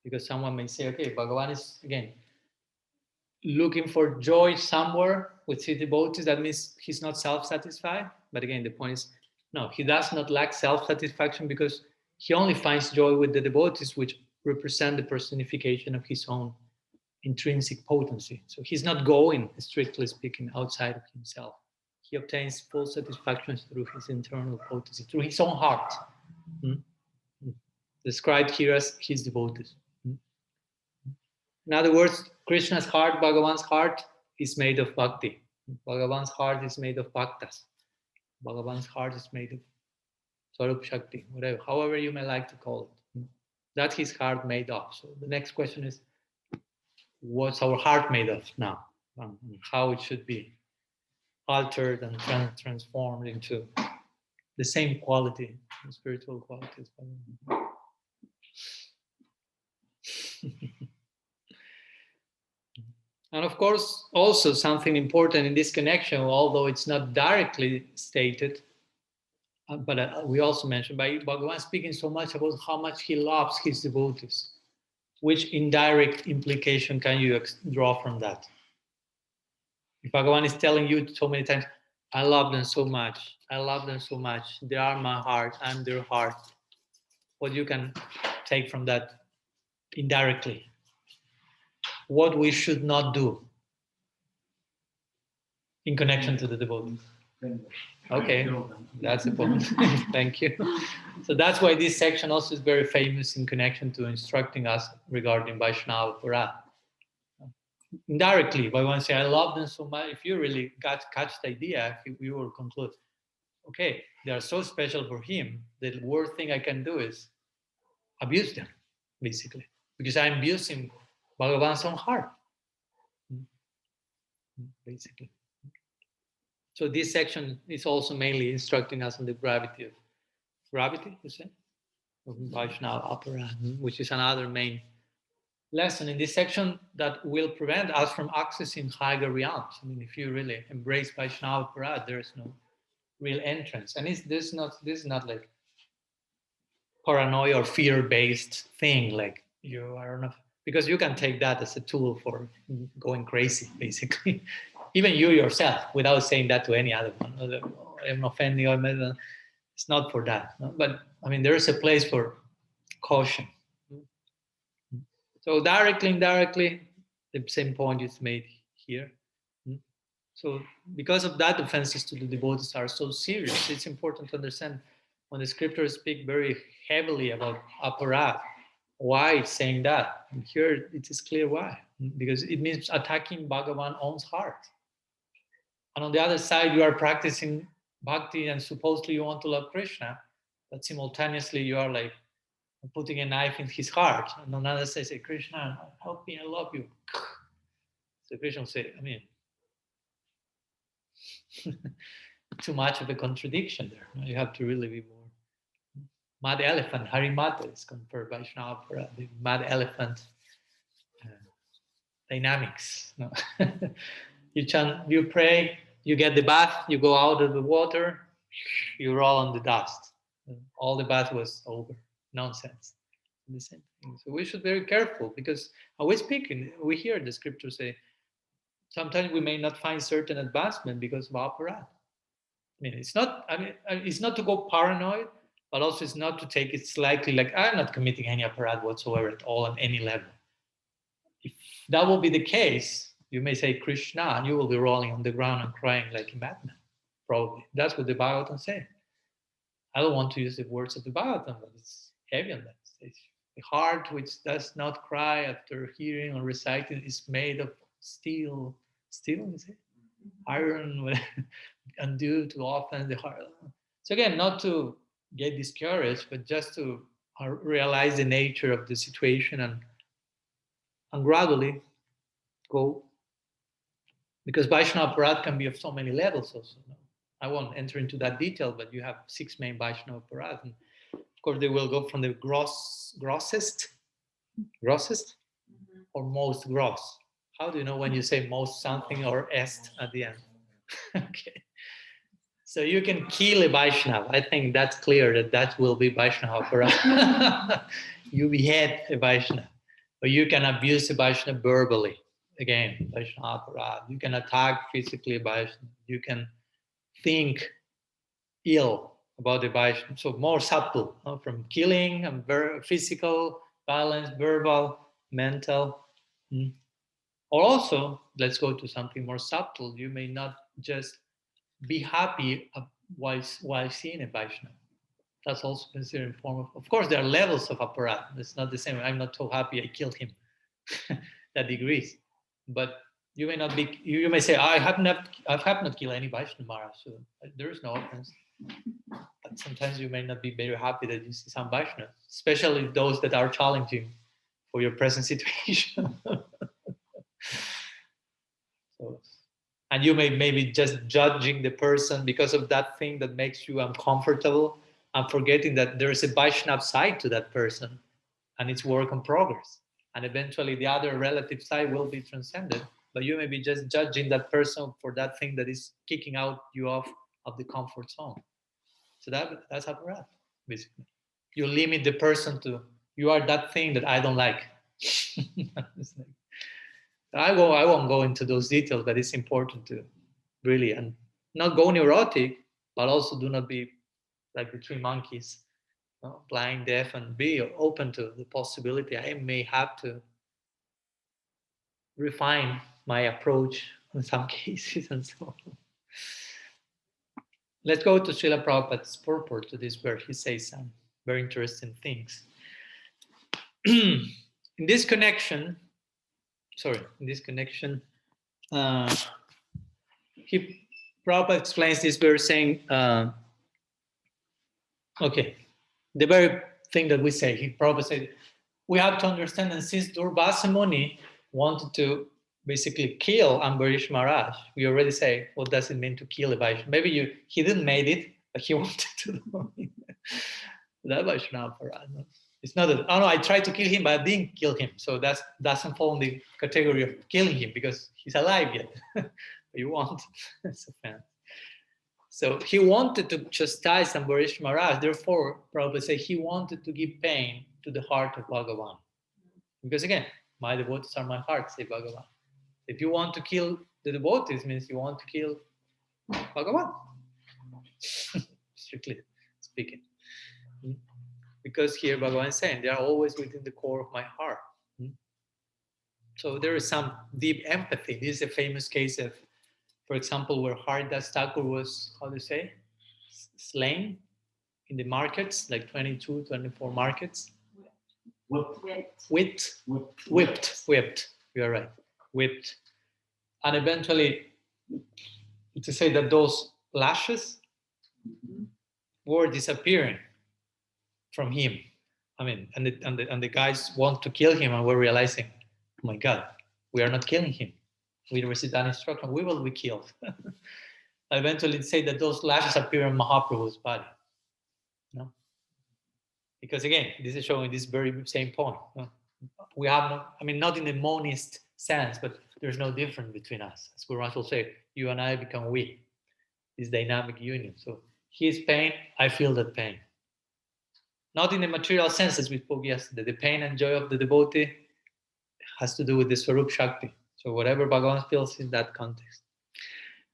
Because someone may say, okay, Bhagavan is, again, looking for joy somewhere with his devotees. That means he's not self-satisfied. But again, the point is, no, he does not lack self-satisfaction because he only finds joy with the devotees, which represent the personification of his own intrinsic potency. So he's not going, strictly speaking, outside of himself. He obtains full satisfaction through his internal potency, through his own heart. Described here as his devotees. In other words, Krishna's heart, Bhagavan's heart, is made of bhakti. Bhagavan's heart is made of bhaktas. Bhagavan's heart is made of Swarup Shakti, whatever, however you may like to call it. That's his heart made of. So the next question is, what's our heart made of now? And how it should be altered and transformed into the same quality, the spiritual qualities. And of course, also something important in this connection, although it's not directly stated, but we also mentioned by Bhagavan speaking so much about how much he loves his devotees. Which indirect implication can you draw from that? If Bhagavan is telling you so many times, I love them so much, I love them so much, they are my heart, I'm their heart. What you can take from that indirectly? What we should not do in connection to the devotees. Okay, that's the point. Thank you. So that's why this section also is very famous in connection to instructing us regarding Vaishnava Aparadha. Indirectly, Bhagavan say, I love them so much. If you really catch the idea, you will conclude, okay, they are so special for him, the worst thing I can do is abuse them, basically, because I'm abusing Bhagavan's own heart, basically. So this section is also mainly instructing us on the gravity, you say, of Vaishnava Aparadha, which is another main lesson in this section that will prevent us from accessing higher realms. If you really embrace Vaishnava Aparadha, there is no real entrance. And this is not like paranoia or fear-based thing, like you are not, because you can take that as a tool for going crazy, basically. Even you yourself, without saying that to any other one. I'm offending, it's not for that. No? But there is a place for caution. So directly, indirectly, the same point is made here. So because of that, offenses to the devotees are so serious. It's important to understand when the scriptures speak very heavily about aparadha, why it's saying that. And here it is clear why. Because it means attacking Bhagavan's own heart. And on the other side, you are practicing bhakti and supposedly you want to love Krishna, but simultaneously you are like putting a knife in his heart. And on the other side, say, Krishna, help me, I love you. So Krishna will say, too much of a contradiction there. You have to really be more. Mad elephant, Harimata is compared by Vaishnava for the mad elephant dynamics. No? You pray, you get the bath, you go out of the water, you roll on the dust. All the bath was over. Nonsense. The same thing. So we should be very careful, because we speak, we hear the scripture say, sometimes we may not find certain advancement because of aparat. I mean, it's not. I mean, it's not to go paranoid, but also it's not to take it slightly like I'm not committing any aparat whatsoever at all on any level. If that will be the case, you may say Krishna, and you will be rolling on the ground and crying like a madman. Probably that's what the Bhagavatam says. I don't want to use the words of the Bhagavatam, but it's heavy on that. It's the heart which does not cry after hearing or reciting is made of steel. Steel, is it? Iron, and due to offense the heart. So again, not to get discouraged, but just to realize the nature of the situation and gradually go. Because Vaishnava Aparat can be of so many levels also. I won't enter into that detail, but you have 6 main Vaishnava Aparat. And of course, they will go from the grossest, or most gross. How do you know when you say most something or est at the end? Okay. So you can kill a Vaishnava. I think that's clear that will be Vaishnava Aparat. You behead a Vaishnava. Or you can abuse a Vaishnava verbally. Again, Vaishnava Aparat. You can attack physically a Vaishnava. You can think ill about the Vaishnava. So more subtle, from killing and physical violence, verbal, mental. Or also, let's go to something more subtle. You may not just be happy while seeing a Vaishnava. That's also considered a form of course, there are levels of aparat. It's not the same. I'm not so happy I killed him. That degrees. But you may not be, you may say, I have not killed any Vaishnava Maharaj, so there is no offense. But sometimes you may not be very happy that you see some Vaishnava, especially those that are challenging for your present situation. So, and you may maybe just judging the person because of that thing that makes you uncomfortable, and forgetting that there is a Vaishnava side to that person, and it's work in progress. And eventually the other relative side will be transcended, but you may be just judging that person for that thing that is kicking out you off of the comfort zone. So that's aparat, basically. You limit the person to, you are that thing that I don't like. I won't go into those details, but it's important to really, and not go neurotic, but also do not be like the 3 monkeys, blind, deaf, and be open to the possibility I may have to refine my approach in some cases and so on. Let's go to Srila Prabhupada's purport to this, where he says some very interesting things. In this connection, Prabhupada explains this by saying, okay, the very thing that we say, Prabhupada said, we have to understand that since Durvasa Muni wanted to basically kill Ambarish Maharaj, we already say, what does it mean to kill a Vaishnava? Maybe he didn't made it, but he wanted to do it. That Vaishnava Aparat. It's not that, oh no, I tried to kill him, but I didn't kill him. So that doesn't fall in the category of killing him because he's alive yet. But you want. It's a fan. So he wanted to chastise Ambarish Maharaj. Therefore, Prabhupada say he wanted to give pain to the heart of Bhagavan. Because again, my devotees are my heart, say Bhagavan. If you want to kill the devotees, means you want to kill Bhagavan. Strictly speaking. Because here Bhagavan is saying, they are always within the core of my heart. So there is some deep empathy. This is a famous case of, for example, where Haridas Thakur was, how do you say, slain in the markets, like 22, 24 markets. Whipped. You are right. Whipped. And eventually, to say that those lashes were disappearing from him. I mean, and the guys want to kill him, and we're realizing, oh my God, we are not killing him. We received that instruction, we will be killed. Eventually say that those lashes appear in Mahaprabhu's body. No? Because again, this is showing this very same point. No? We have no, I mean, not in the monist sense, but there's no difference between us. As Guru Maharaj will say, you and I become we. This dynamic union. So he is pain, I feel that pain. Not in the material sense as we spoke yesterday. The pain and joy of the devotee has to do with the Swarup Shakti. So whatever Bhagavan feels in that context.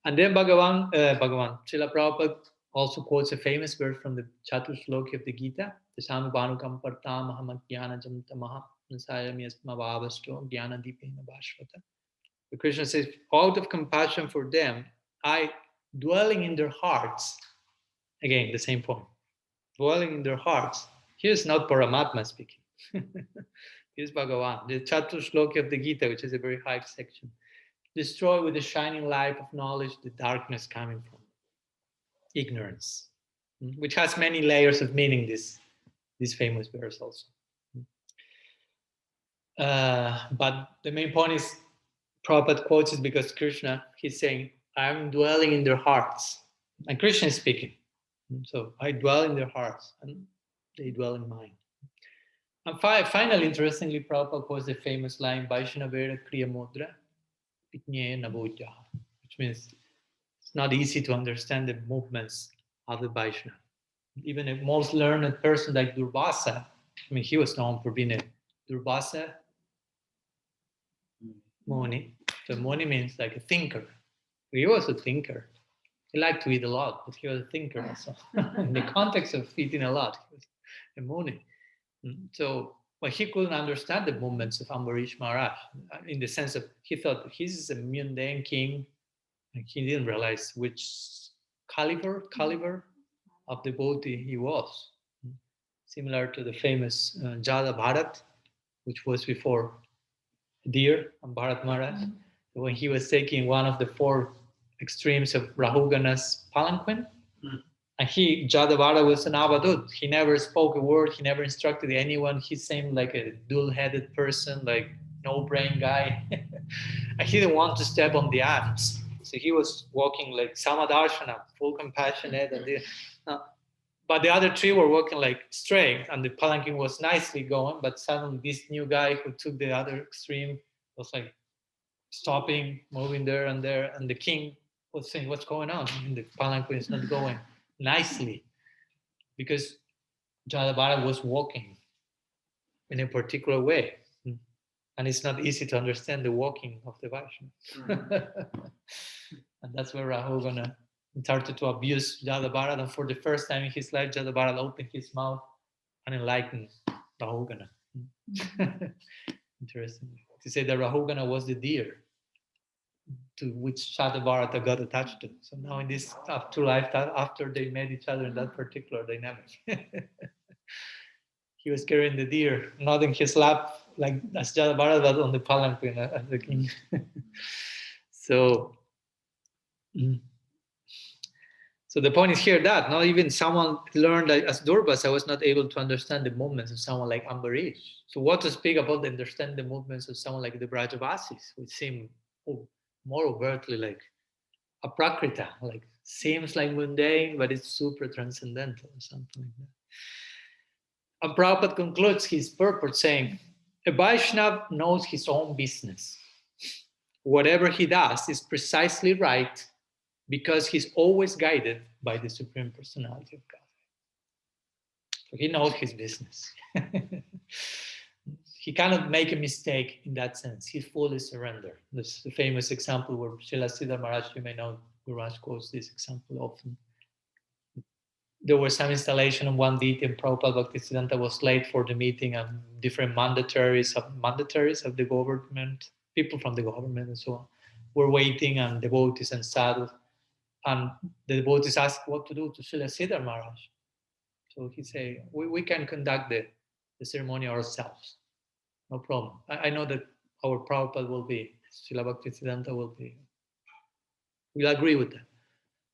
And then Srila Prabhupada also quotes a famous verse from the Chaturshloki of the Gita, Tasami Bhanukam Partam Mahamadhyana Jamtamaha Nasayami Asmavavasto Jnana Dipena Bhashvata. The Krishna says, out of compassion for them, I, dwelling in their hearts, again, the same point, dwelling in their hearts. Here's not Paramatma speaking. Here's Bhagavan, the Chaturshloki of the Gita, which is a very high section. Destroy with the shining light of knowledge the darkness coming from ignorance, which has many layers of meaning, this famous verse also. But the main point is, Prabhupada quotes it because Krishna, he's saying, I'm dwelling in their hearts. And Krishna is speaking. So I dwell in their hearts and they dwell in mine. And finally, interestingly, Prabhupada quotes the famous line, Vaishnavera Kriya Mudra, Pitnye Nabodhya, which means it's not easy to understand the movements of the Vaishnava. Even a most learned person like Durvasa, I mean, he was known for being a Durvasa Muni. So Muni means like a thinker. He was a thinker. He liked to eat a lot, but he was a thinker also. In the context of eating a lot, he was a Muni. So, but he couldn't understand the movements of Ambarish Maharaj in the sense of he thought he's a mundane king, and he didn't realize which caliber of devotee he was. Similar to the famous Jada Bharat, which was before deer on Bharat Maharaj, when he was taking one of the four extremes of Rahugana's palanquin. And Jadavara was an avadut. He never spoke a word. He never instructed anyone. He seemed like a dull-headed person, like no-brain guy. And he didn't want to step on the ants. So he was walking like Samadarshana, full compassionate. But the other three were walking like straight, and the palanquin was nicely going. But suddenly this new guy who took the other extreme was like stopping, moving there and there. And the king was saying, what's going on? And the palanquin is not going nicely, because Jadavara was walking in a particular way, and it's not easy to understand the walking of the Vaishnava. And that's where Rahugana started to abuse Jadavara, and for the first time in his life, Jadavara opened his mouth and enlightened Rahugana. Interesting to say that Rahugana was the deer to which Shadavarata got attached to. So now in this afterlife, after they met each other in that particular dynamic, he was carrying the deer, not in his lap like as Jadavarata, but on the palanquin as the king. So the point is here that not even someone learned as Durvasa was not able to understand the movements of someone like Ambarish. So what to speak about understand the movements of someone like the Brajavasis, which seem more overtly like a prakrita, like seems like mundane, but it's super transcendental or something like that. And Prabhupada concludes his purport saying, a Vaishnava knows his own business. Whatever he does is precisely right because he's always guided by the Supreme Personality of God. So he knows his business. He cannot make a mistake in that sense. He fully surrendered. This is the famous example where Srila Siddhar Maharaj, you may know, Guru Maharaj quotes this example often. There was some installation on one deity and Prabhupada Bhaktisiddhanta was late for the meeting, and different mandataries of the government, people from the government and so on, were waiting, and devotees and sadhus. And the devotees asked what to do to Srila Siddhar Maharaj. So he said, we can conduct the ceremony ourselves. No problem. I know that our Prabhupada will be, Srila Bhaktisiddhanta we'll agree with that.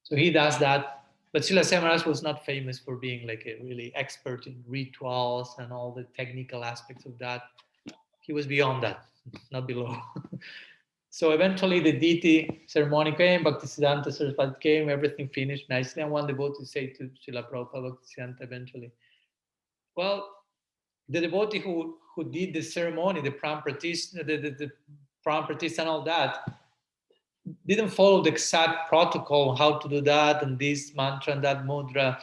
So he does that. But Srila Siddhar Maharaj was not famous for being like a really expert in rituals and all the technical aspects of that. He was beyond that, not below. So eventually the deity ceremony came, Bhaktisiddhanta Saraswati came, everything finished nicely. And one devotee said to Srila Prabhupada Bhaktisiddhanta eventually, well, the devotee who did the ceremony, the pram pratishtha, the pram pratishtha and all that, didn't follow the exact protocol how to do that and this mantra and that mudra.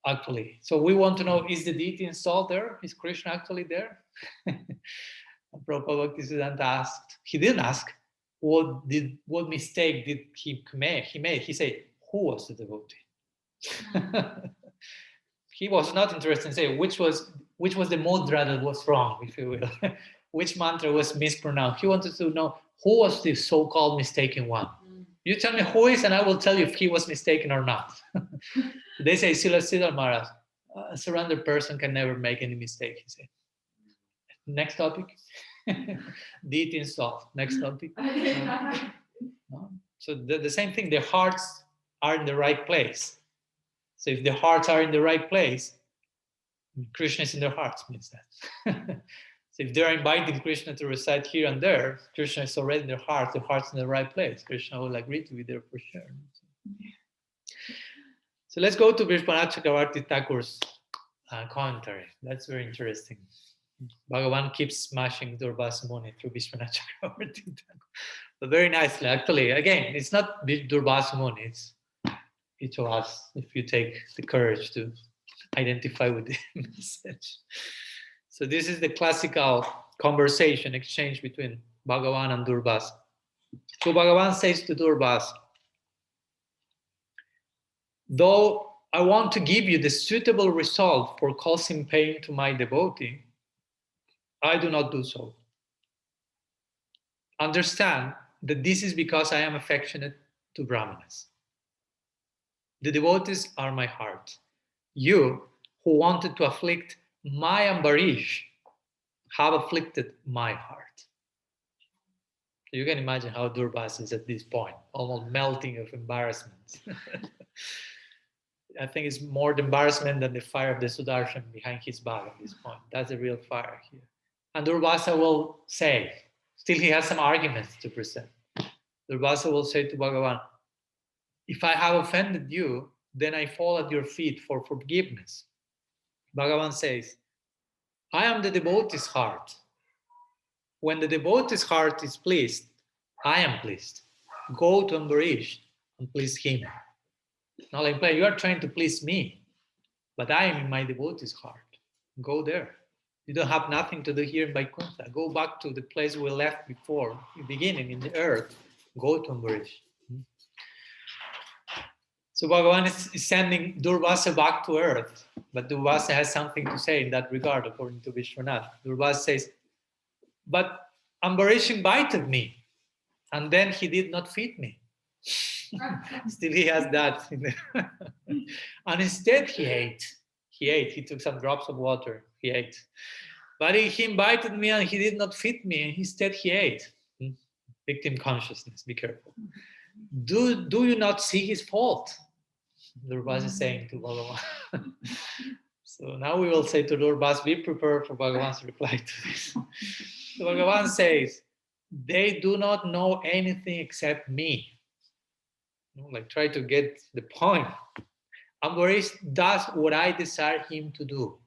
Actually, so we want to know: is the deity installed there? Is Krishna actually there? Prabhupada Bhaktisiddhanta asked. He didn't ask what mistake did he make. He said, who was the devotee? He was not interested in saying which was the mudra that was wrong, if you will, which mantra was mispronounced. He wanted to know who was the so-called mistaken one. You tell me who is, and I will tell you if he was mistaken or not. They say, Srila Maharaj, a surrendered person can never make any mistake, he said. Next topic. Deity installed. Next topic. No. So the same thing, their hearts are in the right place. So if the hearts are in the right place, Krishna is in their hearts, means that. So if they're inviting Krishna to reside here and there, Krishna is already in their heart's in the right place. Krishna will agree to be there for sure. So let's go to Vishwanath Chakravarti Thakur's commentary. That's very interesting. Bhagavan keeps smashing Durvasa Muni through Vishwanath Chakravarti Thakur. But very nicely, actually. Again, it's not Durvasa Muni, it's each of us, if you take the courage to identify with the message. So this is the classical conversation, exchange between Bhagavan and Durvasa. So Bhagavan says to Durvasa, though I want to give you the suitable result for causing pain to my devotee, I do not do so. Understand that this is because I am affectionate to Brahmanas. The devotees are my heart. You, who wanted to afflict my Ambarish, have afflicted my heart. You can imagine how Durvasa is at this point, almost melting of embarrassment. I think it's more the embarrassment than the fire of the Sudarshan behind his back at this point. That's the real fire here. And Durvasa will say, still he has some arguments to present. Durvasa will say to Bhagavan, if I have offended you, then I fall at your feet for forgiveness. Bhagavan says, I am the devotee's heart. When the devotee's heart is pleased, I am pleased. Go to Ambarish and please him. Now, like, you are trying to please me, but I am in my devotee's heart. Go there. You don't have nothing to do here in Vaikuntha. Go back to the place we left before, the beginning, in the earth. Go to Ambarish. So Bhagavan is sending Durvasa back to earth, but Durvasa has something to say in that regard, according to Vishwanath. Durvasa says, but Ambarish invited me, and then he did not feed me. Still he has that. And instead he ate. He took some drops of water, he ate. But he invited me and he did not feed me, and instead he ate. Victim consciousness, be careful. Do you not see his fault? Durvasa is saying to Bhagavan. So now we will say to Durvasa, be prepared for Bhagavan's reply to this. So Bhagavan says, they do not know anything except me. Like, try to get the point. Ambarish does what I desire him to do.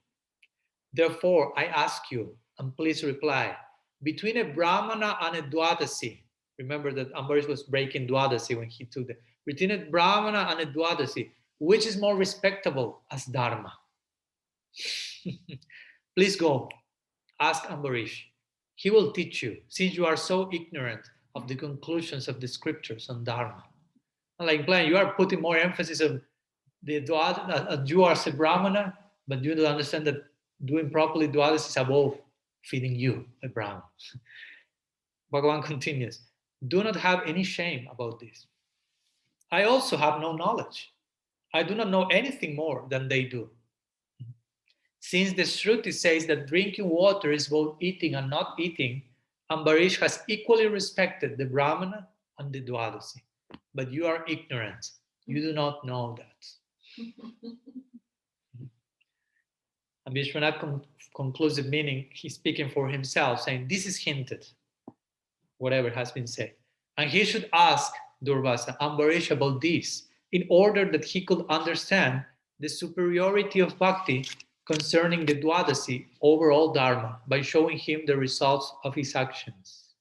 Therefore, I ask you, and please reply, between a Brahmana and a Dwadasi, remember that Ambarish was breaking Dwadasi when he took the, between a Brahmana and a Dwadasi, which is more respectable as Dharma? Please go, ask Ambarish. He will teach you, since you are so ignorant of the conclusions of the scriptures on Dharma. And like implying, you are putting more emphasis on the Dwadasi, you are a Brahmana, but you don't understand that doing properly Dwadasi is above feeding you, a Brahmana. Bhagavan continues, do not have any shame about this. I also have no knowledge. I do not know anything more than they do. Since the Shruti says that drinking water is both eating and not eating, Ambarish has equally respected the Brahmana and the Dwadasi. But you are ignorant. You do not know that. And Vishwanath concludes the meaning, he's speaking for himself, saying, this is hinted, whatever has been said. And he should ask Durvasa, Ambarish, about this, in order that he could understand the superiority of bhakti concerning the Dwadasi over all Dharma by showing him the results of his actions.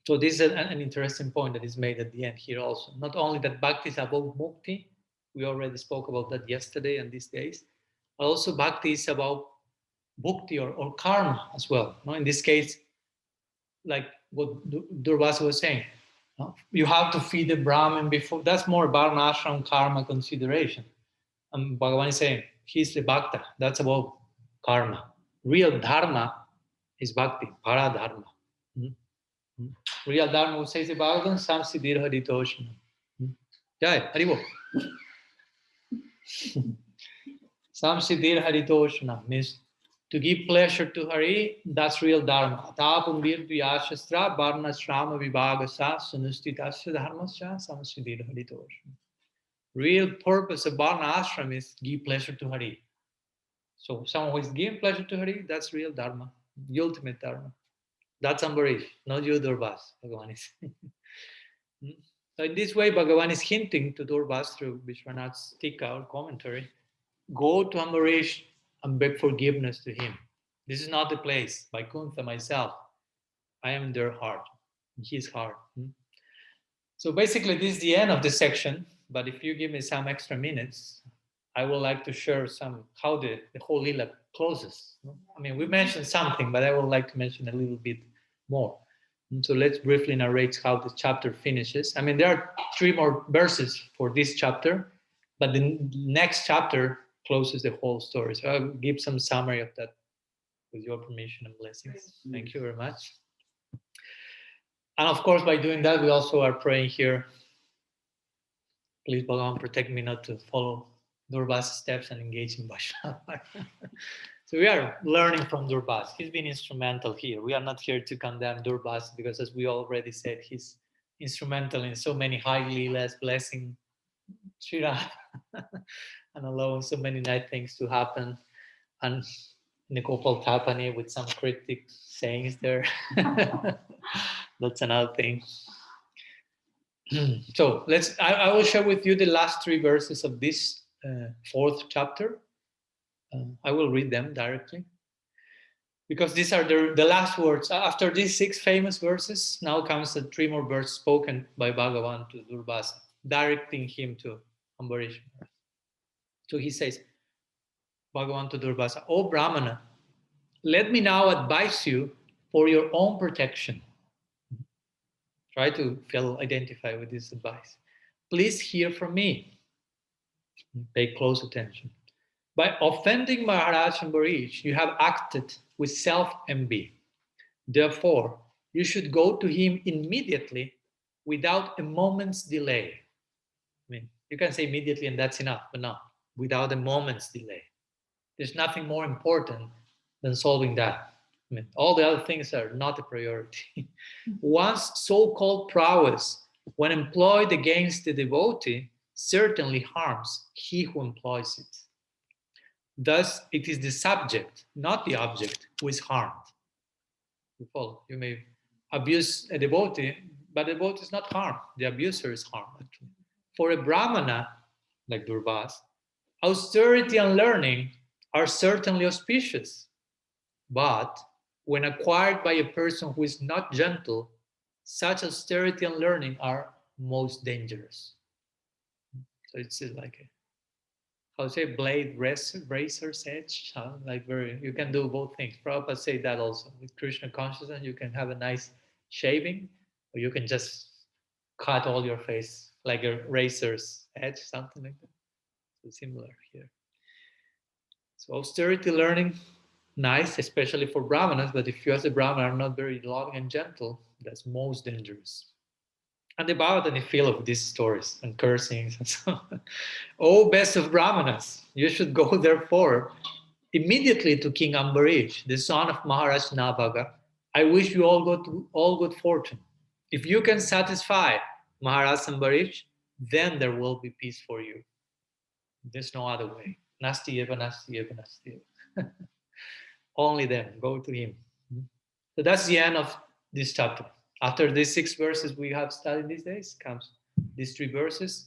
So this is an interesting point that is made at the end here also. Not only that bhakti is about mukti, we already spoke about that yesterday and these days, but also bhakti is about bhukti or karma as well. No? In this case, like what Durvasa was saying, you have to feed the Brahmin before. That's more varnashram karma consideration. And Bhagavan is saying, he's the bhakta. That's about karma. Real dharma is bhakti, para dharma. Real dharma, says the Bhagavan, samsiddhir haritoshna. Jai, Haribo. Samsiddhir haritoshna means to give pleasure to Hari, that's real dharma. Tapam virtuyashastra varna shrama vibhagasa sunustitasya dharmasya samsiddhir haritoshna. Real purpose of varna ashram is give pleasure to Hari. So someone who is giving pleasure to Hari, that's real dharma, the ultimate dharma. That's Ambarish, not you, Durvas, Bhagavan is. So in this way, Bhagavan is hinting to Durvas through Vishwanath's Tika or commentary, go to Ambarish and beg forgiveness to him. This is not the place. Vaikuntha, myself, I am in their heart, in his heart. So basically, this is the end of the section. But if you give me some extra minutes, I would like to share how the whole lila closes. I mean, we mentioned something, but I would like to mention a little bit more. So let's briefly narrate how the chapter finishes. I mean, there are 3 more verses for this chapter, but the next chapter closes the whole story. So I'll give some summary of that with your permission and blessings. Thank you very much. And of course, by doing that, we also are praying here. Please, Bhagavan, protect me not to follow Durva's steps and engage in Vaishnava. So we are learning from Durvas. He's been instrumental here. We are not here to condemn Durvas because, as we already said, he's instrumental in so many high leelas, blessing Sri Radha and allowing so many nice things to happen. And Nikopal Tapani with some cryptic sayings there. That's another thing. So I will share with you the last 3 verses of this 4th chapter. I will read them directly because these are the last words. After these 6 famous verses, now comes the 3 more verses spoken by Bhagavan to Durvasa, directing him to Ambarish. So he says, Bhagavan to Durvasa, O Brahmana, let me now advise you for your own protection. Try to feel identified with this advice. Please hear from me. Pay close attention. By offending Maharaj Ambarish, you have acted with self-envy. Therefore, you should go to him immediately without a moment's delay. I mean, you can say immediately and that's enough, but no, without a moment's delay. There's nothing more important than solving that. I mean, all the other things are not a priority. One's so-called prowess, when employed against the devotee, certainly harms he who employs it. Thus, it is the subject, not the object, who is harmed. You follow? You may abuse a devotee, but the devotee is not harmed. The abuser is harmed, actually. For a Brahmana, like Durvas, austerity and learning are certainly auspicious, but when acquired by a person who is not gentle, such austerity and learning are most dangerous. So it's like a, how to say, blade razor's edge, like you can do both things. Prabhupada say that also. With Krishna consciousness, you can have a nice shaving, or you can just cut all your face like a razor's edge, something like that. So similar here. So austerity learning, nice, especially for Brahmanas, but if you as a Brahmana are not very loving and gentle, that's most dangerous. And the Bhagavatam is full of these stories and cursings and so on. Oh, best of Brahmanas, you should go therefore immediately to King Ambarish, the son of Maharaj Nabhaga. I wish you all good fortune. If you can satisfy Maharaj Ambarish, then there will be peace for you. There's no other way. Nasti eva, nasti eva, nasti eva. Only them, go to him. So that's the end of this chapter. After these 6 verses we have studied these days, comes these 3 verses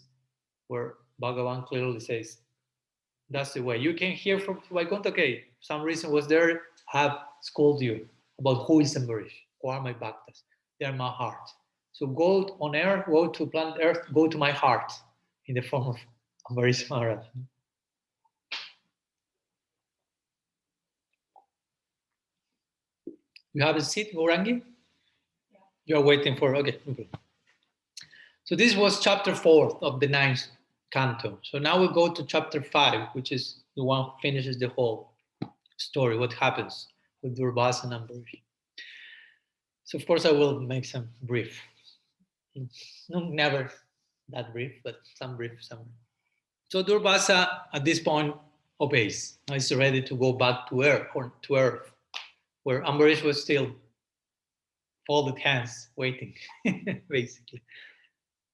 where Bhagavan clearly says, that's the way. You can hear from Vaikuntha, okay, some reason was there, have scolded you about who is Ambarish, who are my bhaktas. they are my heart. So go on earth, go to planet Earth, go to my heart in the form of Ambarish Maharaj. You have a seat, Gaurangi? Yeah. You are waiting for, okay. So this was chapter 4 of the 9th canto. So now we go to chapter 5, which is the one who finishes the whole story, what happens with Durvasa and Ambarish. So of course I will make some brief. No, never that brief, but some brief summary. So Durvasa at this point obeys. Now he's ready to go back to earth, where Ambarish was still folded hands waiting, basically.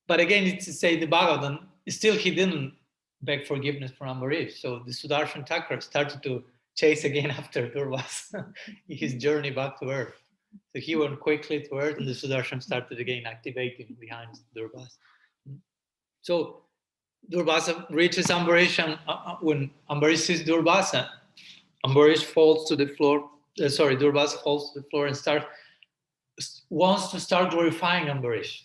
But again, it's to say the Bhagavatam, still he didn't beg forgiveness from Ambarish. So the Sudarshan Chakra started to chase again after Durvasa, his journey back to earth. So he went quickly to earth and the Sudarshan started again activating behind Durvasa. So Durvasa reaches Ambarish, and when Ambarish sees Durvasa, Ambarish falls to the floor. Durvasa falls to the floor and wants to start glorifying Ambarish.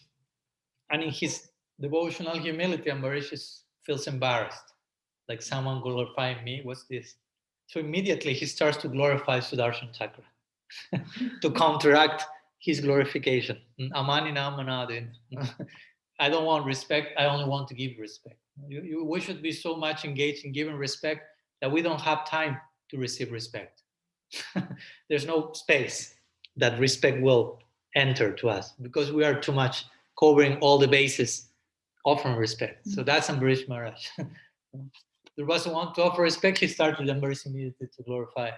And in his devotional humility, Ambarish feels embarrassed, like someone glorifying me. What's this? So immediately he starts to glorify Sudarshan Chakra to counteract his glorification. Amani namanadin. I don't want respect. I only want to give respect. We should be so much engaged in giving respect that we don't have time to receive respect. There's no space that respect will enter to us because we are too much covering all the bases, offering respect. So that's Ambarish Maharaj. Durvasa wanted to offer respect. He started Ambarish immediately to glorify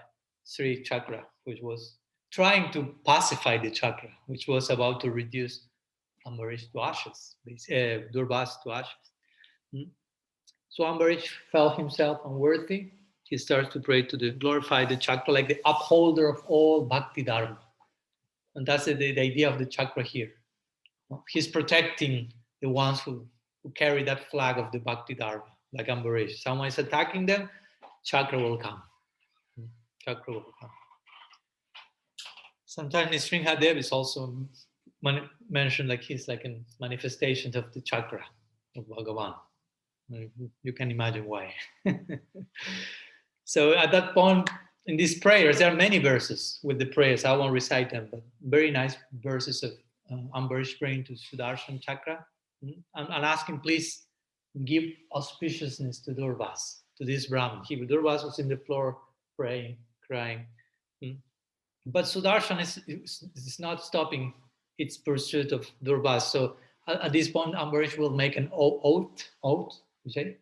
Sri Chakra, which was trying to pacify the chakra, which was about to reduce Ambarish to ashes, Durvasa to ashes. So Ambarish felt himself unworthy. He starts to pray to glorify the chakra like the upholder of all bhakti dharma. And that's the idea of the chakra here. He's protecting the ones who carry that flag of the bhakti dharma, like Ambarish. Someone is attacking them, chakra will come. Chakra will come. Sometimes Nrsimhadev is also mentioned like he's like a manifestation of the chakra of Bhagavan. You can imagine why. So at that point, in these prayers, there are many verses with the prayers. I won't recite them, but very nice verses of Ambarish praying to Sudarshan Chakra. And asking, please give auspiciousness to Durvasa, to this Brahman. Durvasa was in the floor praying, crying. But Sudarshan is not stopping its pursuit of Durvasa. So at this point, Ambarish will make an oath, you say?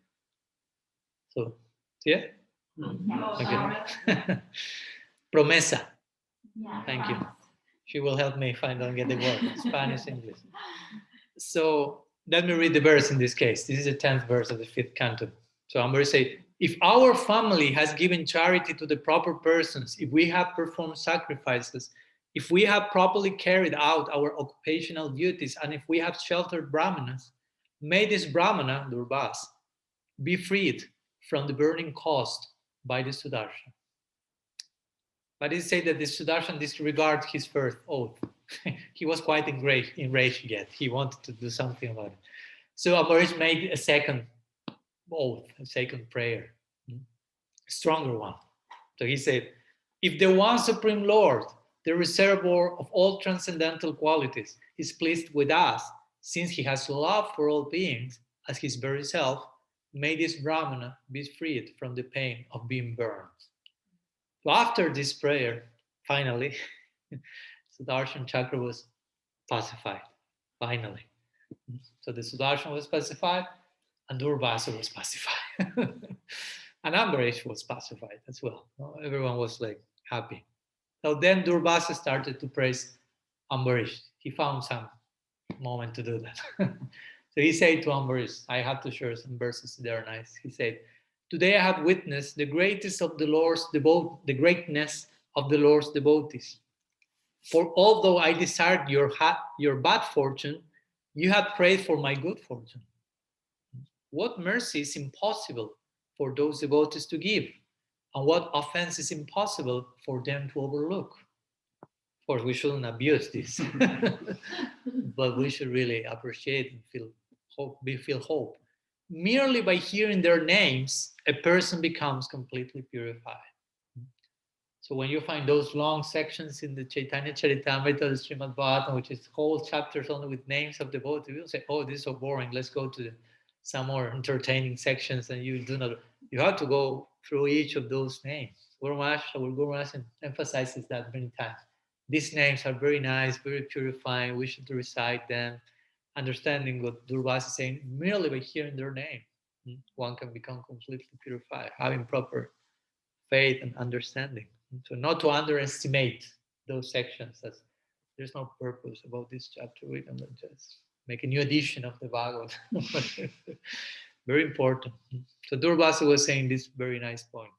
So, yeah? Okay. Promesa. Yeah. Thank you. She will help me if I don't get the word. Spanish, English. So let me read the verse in this case. This is the 10th verse of the 5th canto. So Ambarish say, if our family has given charity to the proper persons, if we have performed sacrifices, if we have properly carried out our occupational duties, and if we have sheltered brahmanas, may this brahmana, Durvasa, be freed from the burning caused by the Sudarshan. But he said that the Sudarshan disregarded his first oath. He was quite enraged yet. He wanted to do something about it. So Ambarish made a second oath, a second prayer, a stronger one. So he said, if the one Supreme Lord, the reservoir of all transcendental qualities, is pleased with us, since he has love for all beings as his very self, may this Brahmana be freed from the pain of being burned. So after this prayer, finally, Sudarshan Chakra was pacified, finally. So the Sudarshan was pacified, and Durvasa was pacified. And Ambarish was pacified as well. Everyone was like happy. So then Durvasa started to praise Ambarish. He found some moment to do that. So he said to Ambarish, I have to share some verses, they are nice. He said, today I have witnessed the greatness of the Lord's greatness of the Lord's devotees. For although I desired your bad fortune, you have prayed for my good fortune. What mercy is impossible for those devotees to give, and what offense is impossible for them to overlook? course, we shouldn't abuse this, but we should really appreciate and feel hope. Merely by hearing their names, a person becomes completely purified. So when you find those long sections in the Chaitanya Charitamrita, the Srimad Bhagavatam, which is whole chapters only with names of devotees, you'll say, "Oh, this is so boring. Let's go to some more entertaining sections." And you do not. You have to go through each of those names. Guru Maharaj emphasizes that many times. These names are very nice, very purifying. We should recite them, understanding what Durvasa is saying. Merely by hearing their name, one can become completely purified, having proper faith and understanding. So not to underestimate those sections. There's no purpose about this chapter. We can just make a new edition of the Bhagavatam. Very important. So Durvasa was saying this very nice point.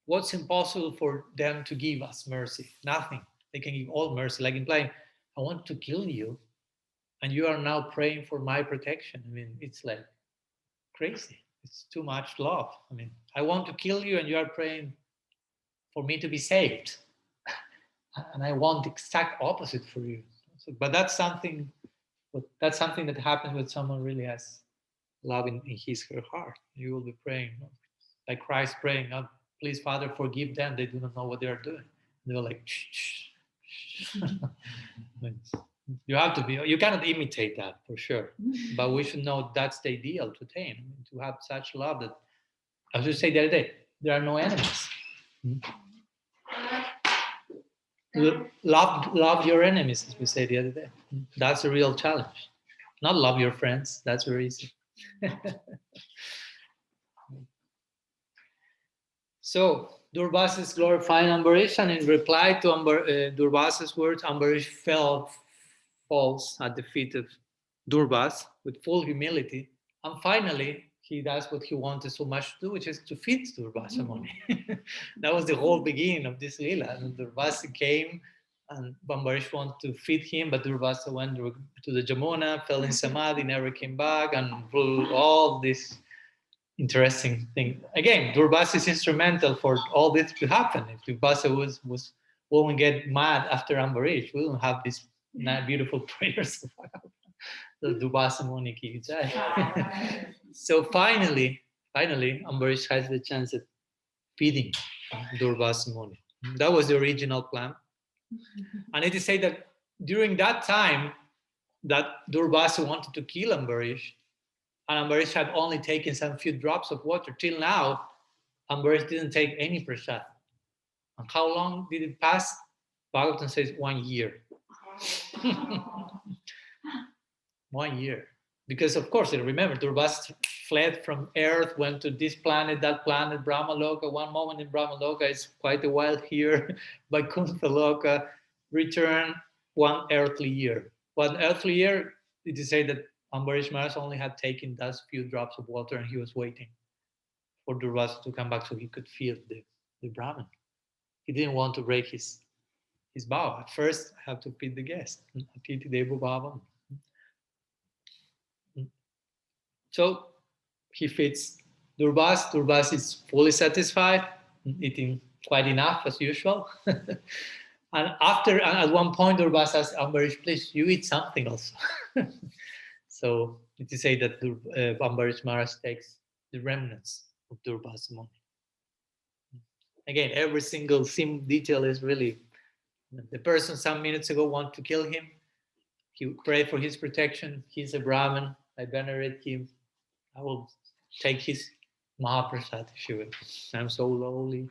What's impossible for them to give us mercy? Nothing. They can give all mercy, like implying, I want to kill you, and you are now praying for my protection. I mean, it's like crazy. It's too much love. I mean, I want to kill you, and you are praying for me to be saved. And I want the exact opposite for you. So, but that's something that happens when someone really has love in his or her heart. You will be praying, like Christ praying, oh, please, Father, forgive them. They do not know what they are doing. They're like, shh, shh. You cannot imitate that for sure. But we should know that's the ideal to attain, to have such love that, as you say the other day, there are no enemies. Love your enemies, as we said the other day. That's a real challenge. Not love your friends. That's very easy. So Durvasa is glorifying Ambarish, and in reply to Durvasa's words, Ambarish falls at the feet of Durvasa with full humility, and finally he does what he wanted so much to do, which is to feed Durvasa Muni. That was the whole beginning of this lila. And Durvasa came, and Ambarish wanted to feed him, but Durvasa went to the Jamuna, fell in samadhi, never came back, and all this interesting thing. Again, Durvasa is instrumental for all this to happen. If Durvasa won't get mad after Ambarish, we don't have these beautiful prayers of the Durvasa Muni ki jai. So finally, Ambarish has the chance of feeding Durvasa Muni. That was the original plan. And it is said that during that time that Durvasa wanted to kill Ambarish, and Ambarish had only taken some few drops of water. Till now, Ambarish didn't take any prasad. And how long did it pass? Bhagavatam says 1 year. 1 year. Because of course, remember, Durvasa fled from earth, went to this planet, that planet, Brahmaloka. One moment in Brahmaloka is quite a while here. Vaikuntha Loka, return 1 earthly year. 1 earthly year, it is said that Ambarish Maharaj only had taken those few drops of water, and he was waiting for Durvasa to come back so he could feed the Brahmin. He didn't want to break his vow. At first, I have to feed the guest. Atiti Devo Bhavam. So he feeds Durvasa. Durvasa is fully satisfied, eating quite enough as usual. And at one point, Durvasa asks Ambarish, please, you eat something also. So it is said that Ambarish Maharaj takes the remnants of Durvasa Muni. Again, every single detail is really, the person some minutes ago wanted to kill him. He prayed for his protection. He's a Brahmin. I venerate him. I will take his Mahaprasad, if you will. I'm so lowly,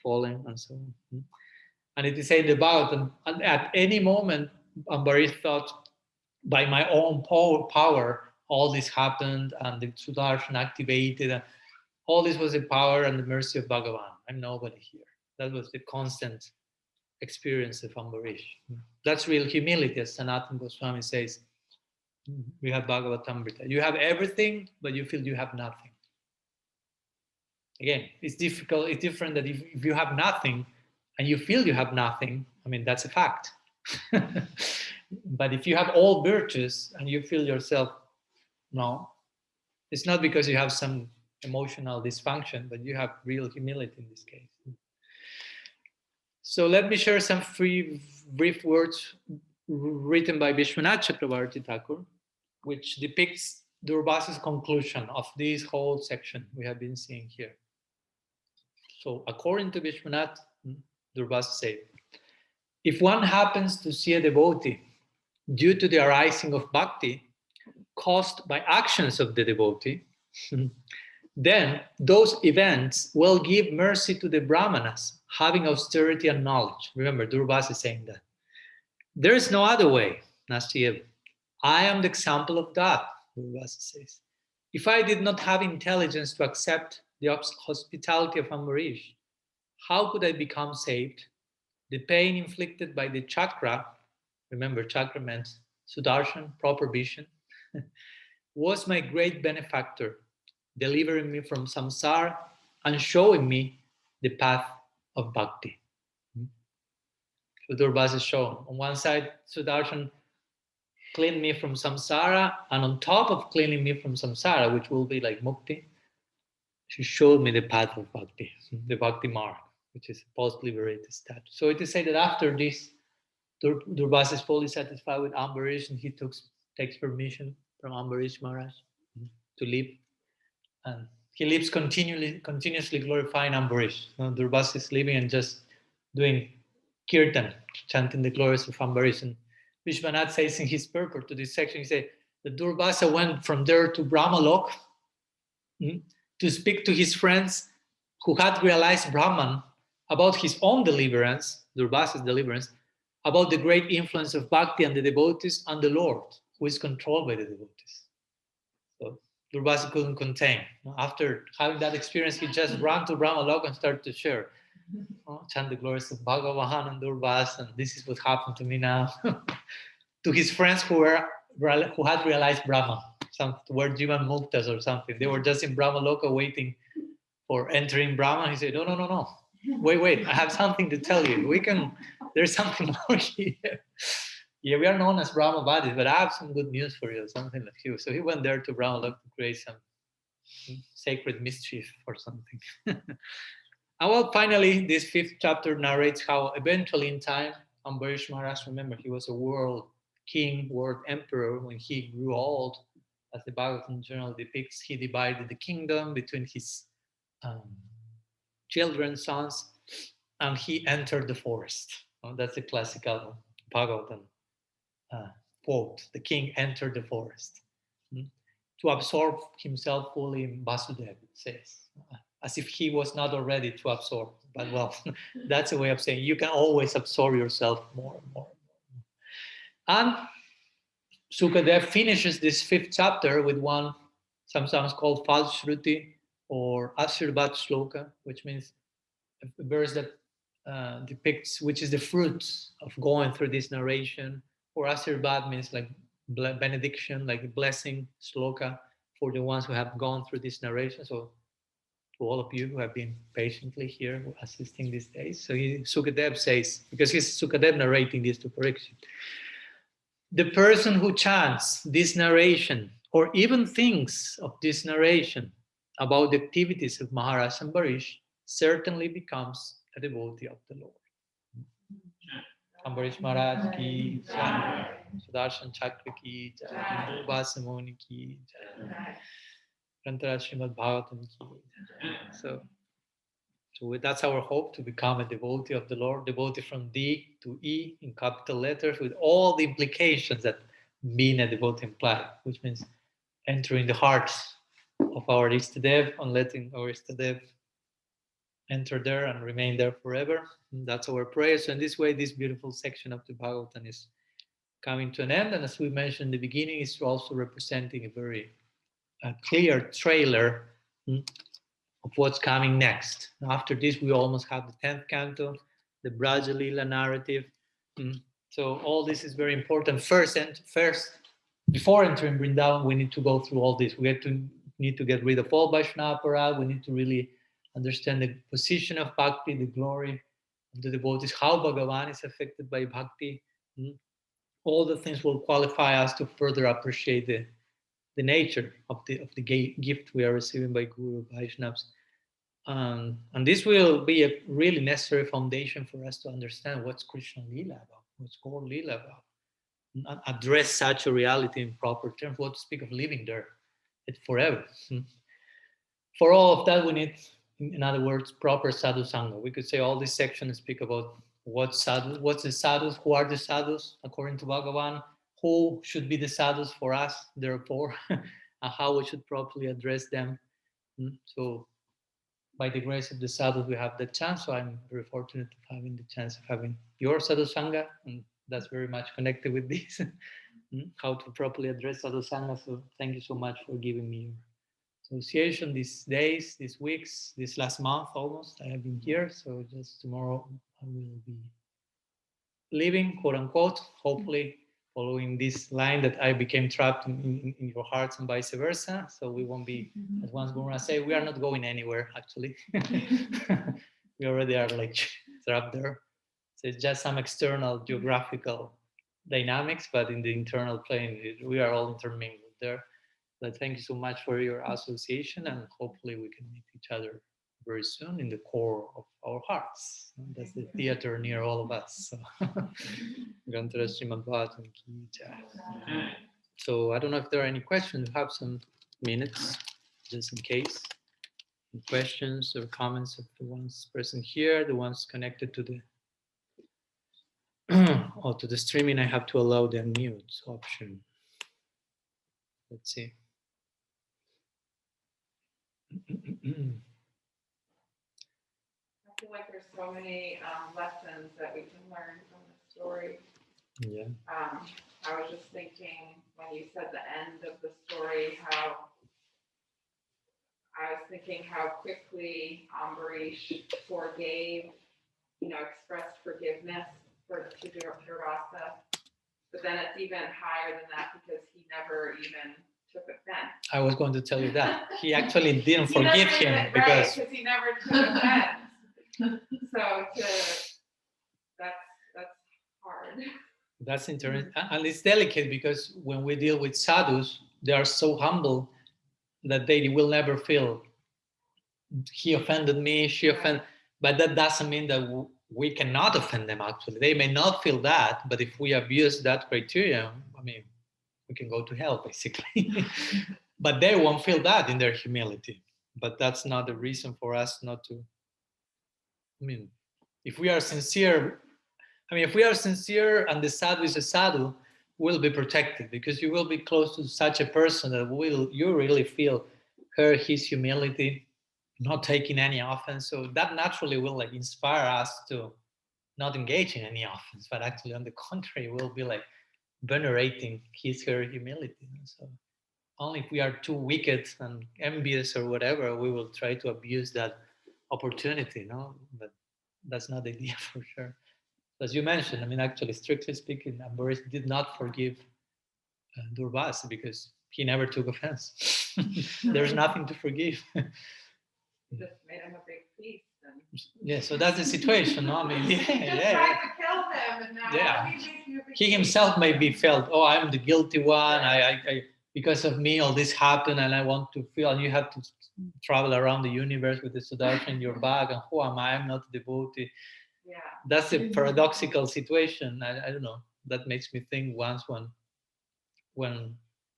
fallen, and so on. And it is said about, and at any moment, Ambarish thought, by my own power, all this happened, and the Sudarshan activated, and all this was the power and the mercy of Bhagavan. I'm nobody here. That was the constant experience of Ambarish. That's real humility, as Sanatana Goswami says. We have Bhagavatamrita. You have everything, but you feel you have nothing. Again, it's difficult. It's different that if you have nothing and you feel you have nothing, I mean, that's a fact. But if you have all virtues and you feel yourself, no, it's not because you have some emotional dysfunction, but you have real humility in this case. So let me share some brief words written by Vishwanath Chakravarti Thakur, which depicts Durvasa's conclusion of this whole section we have been seeing here. So according to Vishwanath, Durvasa said, if one happens to see a devotee due to the arising of bhakti caused by actions of the devotee, then those events will give mercy to the brahmanas having austerity and knowledge. Remember, Durvasa is saying that. There is no other way, Nastyev. I am the example of that, Durvasa says. If I did not have intelligence to accept the hospitality of Ambarish, how could I become saved? The pain inflicted by the chakra, remember chakra means sudarshan, proper vision, was my great benefactor, delivering me from samsara and showing me the path of bhakti. So Durvasa is shown. On one side, Sudarshan cleaned me from samsara, and on top of cleaning me from samsara, which will be like mukti, she showed me the path of bhakti, the bhakti mark, which is post-liberated status. So it is said that after this, Durvasa is fully satisfied with Ambarish, and he takes permission from Ambarish Maharaj to live. And he lives continuously glorifying Ambarish. Durvasa is living and just doing kirtan, chanting the glories of Ambarish. And Vishwanath says in his purport to this section, he said that Durvasa went from there to Brahmalok to speak to his friends who had realized Brahman about his own deliverance, Durvasa's deliverance, about the great influence of bhakti and the devotees and the Lord, who is controlled by the devotees. So Durvasa couldn't contain. After having that experience, he just ran to Brahmalok and started to share. Chant the glories of Bhagavan and Durvasa, and this is what happened to me now. To his friends who had realized Brahman, some were Jivan Muktas or something. They were just in Brahmaloka waiting for entering Brahman. He said, no. Wait, I have something to tell you. There's something more here. Yeah, we are known as Brahmavadis, but I have some good news for you, something like you. So he went there to Brahmaloka to create some sacred mischief or something. And well, finally, this 5th chapter narrates how eventually in time, Ambarish Maharaj, remember, he was a world king, world emperor. When he grew old, as the Bhagavatam journal depicts, he divided the kingdom between his children, sons, and he entered the forest. That's a classical Bhagavatam quote. The king entered the forest to absorb himself fully in Vasudeva, it says, as if he was not already to absorb. But well, that's a way of saying you can always absorb yourself more and more. And Sukadev finishes this 5th chapter with one sometimes called false shruti or Ashirvad shloka, which means a verse that depicts which is the fruit of going through this narration. Or Ashirvad means like benediction, like blessing shloka for the ones who have gone through this narration. So to all of you who have been patiently here assisting these days. So Sukadev says, because he's Sukadev narrating this to Parikshit, the person who chants this narration or even thinks of this narration about the activities of Maharaj Ambarish certainly becomes a devotee of the Lord. Ambarish Maharaj ki jai, Sudarshan Chakra ki jai, Durvasa Muni ki jai, Grantara Srimad Bhagavatam ki jai. So that's our hope, to become a devotee of the Lord, devotee from D to E in capital letters, with all the implications that being a devotee implies, which means entering the hearts of our Istadev and letting our Istadev enter there and remain there forever. And that's our prayer. So in this way, this beautiful section of the Bhagavatam is coming to an end. And as we mentioned in the beginning, it's also representing a very clear trailer of what's coming next. After this, we almost have the 10th canto, the Braja Lila narrative. So all this is very important. First, before entering Vrindavan, we need to go through all this. We need to get rid of all Vaishnava. We need to really understand the position of bhakti, the glory of the devotees, how Bhagavan is affected by bhakti. All the things will qualify us to further appreciate the nature of the gift we are receiving by Guru Vaishnavas. And this will be a really necessary foundation for us to understand what's Krishna Lila about. what's called lila, address such a reality in proper terms. What to speak of living there? It's forever. For all of that, we need, in other words, proper sadhu sangha. We could say all these sections speak about what's the sadhus, who are the sadhus according to Bhagavan, who should be the sadhus for us, therefore, and how we should properly address them. So, by the grace of the sadhus, we have the chance. So I'm very fortunate of having the chance of having your sadhu sangha, and that's very much connected with this, how to properly address sadhu sangha. So thank you so much for giving me your association these days, these weeks, this last month almost. I have been here, so just tomorrow I will be leaving, quote unquote, hopefully following this line that I became trapped in your hearts and vice versa. So we won't be, as once Guru say, we are not going anywhere actually. We already are like trapped there. So it's just some external geographical dynamics, but in the internal plane, we are all intermingled there. But thank you so much for your association, and hopefully we can meet each other very soon in the core of our hearts. And that's the theater near all of us. So, Srimad Bhagavatam ki jai. So I don't know if there are any questions. We have some minutes, just in case. Any questions or comments of the ones present here, the ones connected to the or to the streaming. I have to allow the unmute option. Let's see. I feel like there's so many lessons that we can learn from the story. Yeah. I was just thinking when you said the end of the story, how quickly Ambarish forgave, expressed forgiveness to Durvasa. But then it's even higher than that because he never even took offense. I was going to tell you that. He actually didn't forgive him because he never took offense. So that's hard. That's interesting. And it's delicate because when we deal with sadhus, they are so humble that they will never feel he offended me, she offended. But that doesn't mean that we cannot offend them actually. They may not feel that, but if we abuse that criterion, I mean, we can go to hell basically. But they won't feel that in their humility. But that's not the reason for us not to. I mean, if we are sincere, if we are sincere and the sadhu is a sadhu, we'll be protected because you will be close to such a person that you really feel his humility, not taking any offense. So that naturally will like inspire us to not engage in any offense, but actually on the contrary, we'll be like venerating her humility. So only if we are too wicked and envious or whatever, we will try to abuse that opportunity, But that's not the idea for sure. As you mentioned, actually, strictly speaking, Ambarish did not forgive Durvasa because he never took offense. There's nothing to forgive. Just made him a big feast. Yeah, so that's the situation, no? Tried to kill him, and now he himself maybe felt, oh, I'm the guilty one. I because of me, all this happened, and I want to feel. And you have to travel around the universe with the Sudarshan in your bag, and who am I? I'm not a devotee. Yeah, that's a paradoxical situation. I don't know. That makes me think once when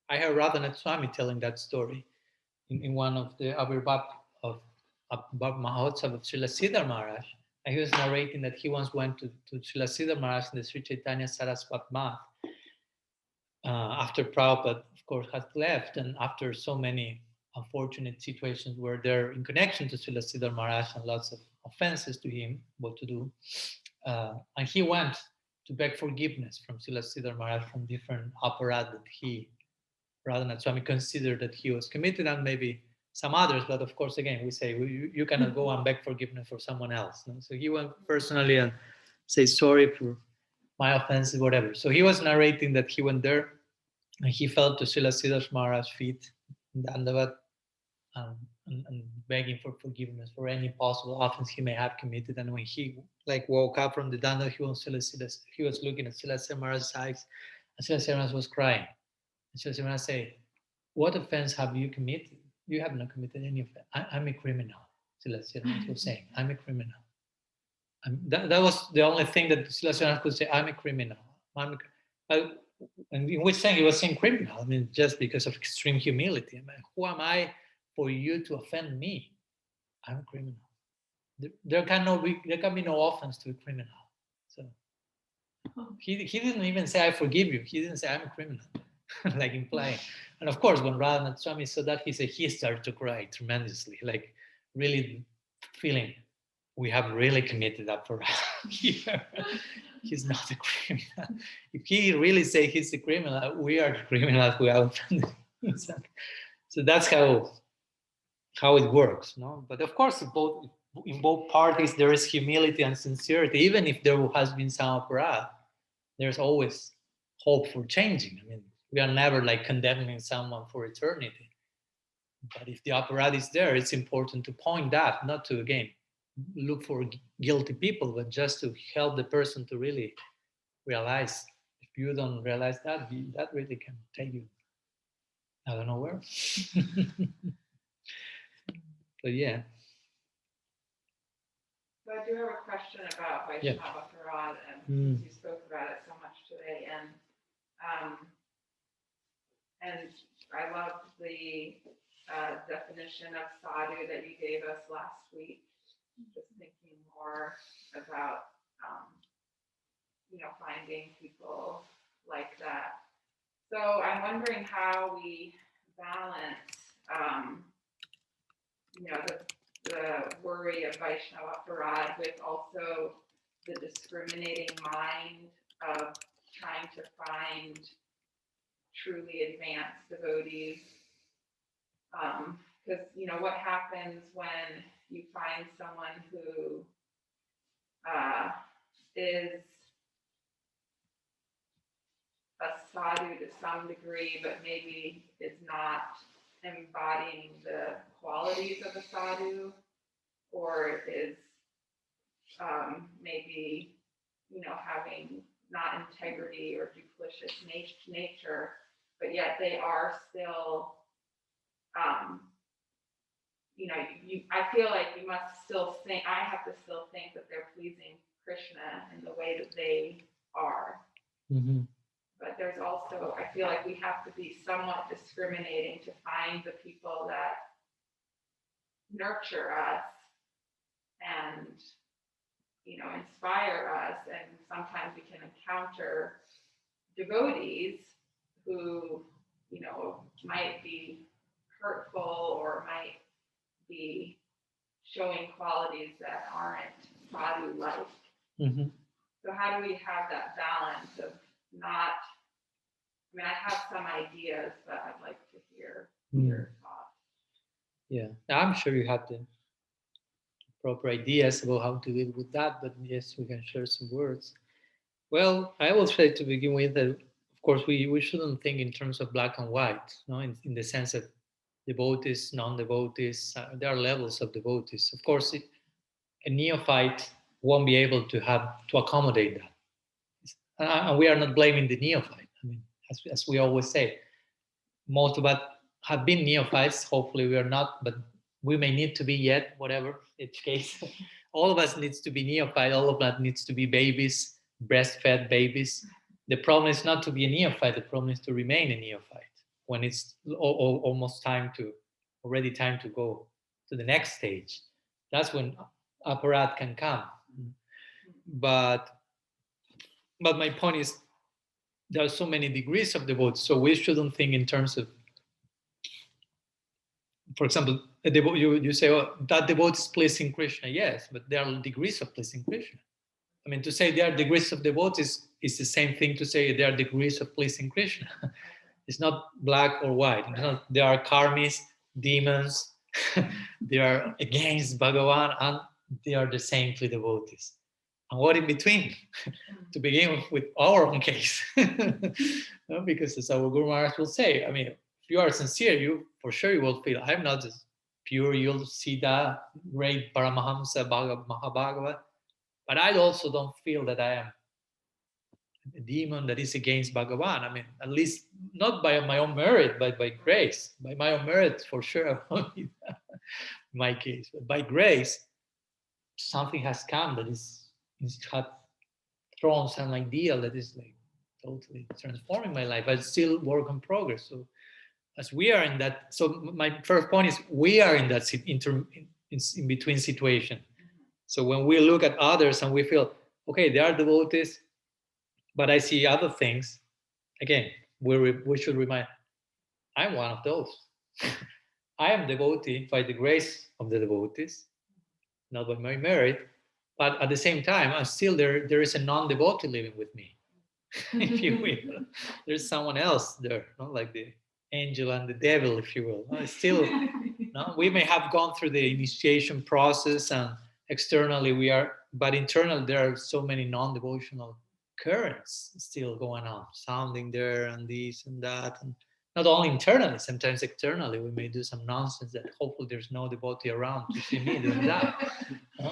I heard Radhanath Swami telling that story in one of the Avirbhav of Mahotsav of Srila Siddhar Maharaj, and he was narrating that he once went to Srila Siddhar Maharaj in the Sri Chaitanya Saraswat Math after Prabhupada, of course, had left, and after so many unfortunate situations where they're in connection to Srila Siddhar Maharaj and lots of offenses to him, what to do. And he went to beg forgiveness from Srila Siddhar Maharaj from different aparat that Radhanath Swami considered that he was committed, and maybe some others. But of course, again, we say you cannot go and beg forgiveness for someone else. No? So he went personally and say sorry for my offenses, whatever. So he was narrating that he went there and he fell to Srila Siddhar Maharaj's feet, Dandavat, and begging for forgiveness for any possible offense he may have committed. And when he woke up from the Dandavat, he was looking at Srila Siddhar Maharaj's eyes, and Srila Siddhar Maharaj was crying. And Srila Siddhar Maharaj said, "What offense have you committed? You have not committed any offense. I'm a criminal." Srila Siddhar Maharaj was saying, "I'm a criminal. That was the only thing that Silas could say. I'm a criminal. And in which sense he was saying criminal? I mean, just because of extreme humility. I mean, who am I for you to offend me? I'm a criminal. There can be no offense to a criminal. So he didn't even say I forgive you. He didn't say I'm a criminal, like implying. And of course, when Radhanath Swami said that, he started to cry tremendously, like really feeling we have really committed that for here. He's not a criminal. If he really say he's a criminal, we are the criminals who have offended him. So that's how it works, no? But of course, in both parties there is humility and sincerity. Even if there has been some aparat, there's always hope for changing. I mean, we are never like condemning someone for eternity. But if the aparat is there, it's important to point that, not to again look for guilty people, but just to help the person to really realize. If you don't realize that, that really can take you I don't know where. But yeah. So I do have a question about Vaishnava Parad, and you spoke about it so much today, and I loved the definition of sadhu that you gave us last week. Just thinking more about finding people like that. So I'm wondering how we balance the worry of Vaishnava Parad with also the discriminating mind of trying to find truly advanced devotees. Because what happens when you find someone who is a sadhu to some degree, but maybe is not embodying the qualities of a sadhu, or is maybe having not integrity or duplicitous nature, but yet they are still I feel like you must still think, I have to still think that they're pleasing Krishna in the way that they are. Mm-hmm. But there's also, I feel like we have to be somewhat discriminating to find the people that nurture us and inspire us. And sometimes we can encounter devotees who might be hurtful or might be showing qualities that aren't sadhu-like. Mm-hmm. So how do we have that balance of not, I have some ideas, but I'd like to hear your thoughts. Yeah, I'm sure you have the proper ideas about how to deal with that, but yes, we can share some words. Well, I will say to begin with that, of course, we shouldn't think in terms of black and white, in the sense of devotees, non-devotees. There are levels of devotees. Of course, a neophyte won't be able to accommodate that. And we are not blaming the neophyte. As we always say, most of us have been neophytes. Hopefully we are not, but we may need to be yet, whatever, each case. All of us needs to be neophyte. All of us needs to be babies, breastfed babies. The problem is not to be a neophyte. The problem is to remain a neophyte when it's almost already time to go to the next stage. That's when aparat can come. But my point is, there are so many degrees of devotees, so we shouldn't think in terms of, for example, you say, oh, that devotee is pleasing Krishna. Yes, but there are degrees of pleasing Krishna. To say there are degrees of devotees is the same thing to say there are degrees of pleasing Krishna. It's not black or white. There are karmis, demons, they are against Bhagavan, and they are the same to devotees. And what in between? To begin with our own case. Because as our Guru Maharaj will say, if you are sincere, you for sure you will feel, I'm not just pure, you'll see that great Paramahamsa Mahabhagavat, but I also don't feel that I am a demon that is against Bhagavan. At least not by my own merit, but by grace. By my own merit, for sure, my case. But by grace, something has come that is had thrown some ideal that is like totally transforming my life, but still work in progress. So as we are in that, so my first point is we are in that in between situation. So when we look at others and we feel, okay, they are devotees, but I see other things, again, we should remind, I'm one of those. I am devotee by the grace of the devotees, not by my merit, but at the same time, I'm still there. There is a non-devotee living with me, if you will. There's someone else there, not like the angel and the devil, if you will. No, still, no, we may have gone through the initiation process, and externally we are, but internally there are so many non-devotional currents still going on, sounding there and this and that, and not only internally, sometimes externally we may do some nonsense that hopefully there's no devotee around to see me doing that. No?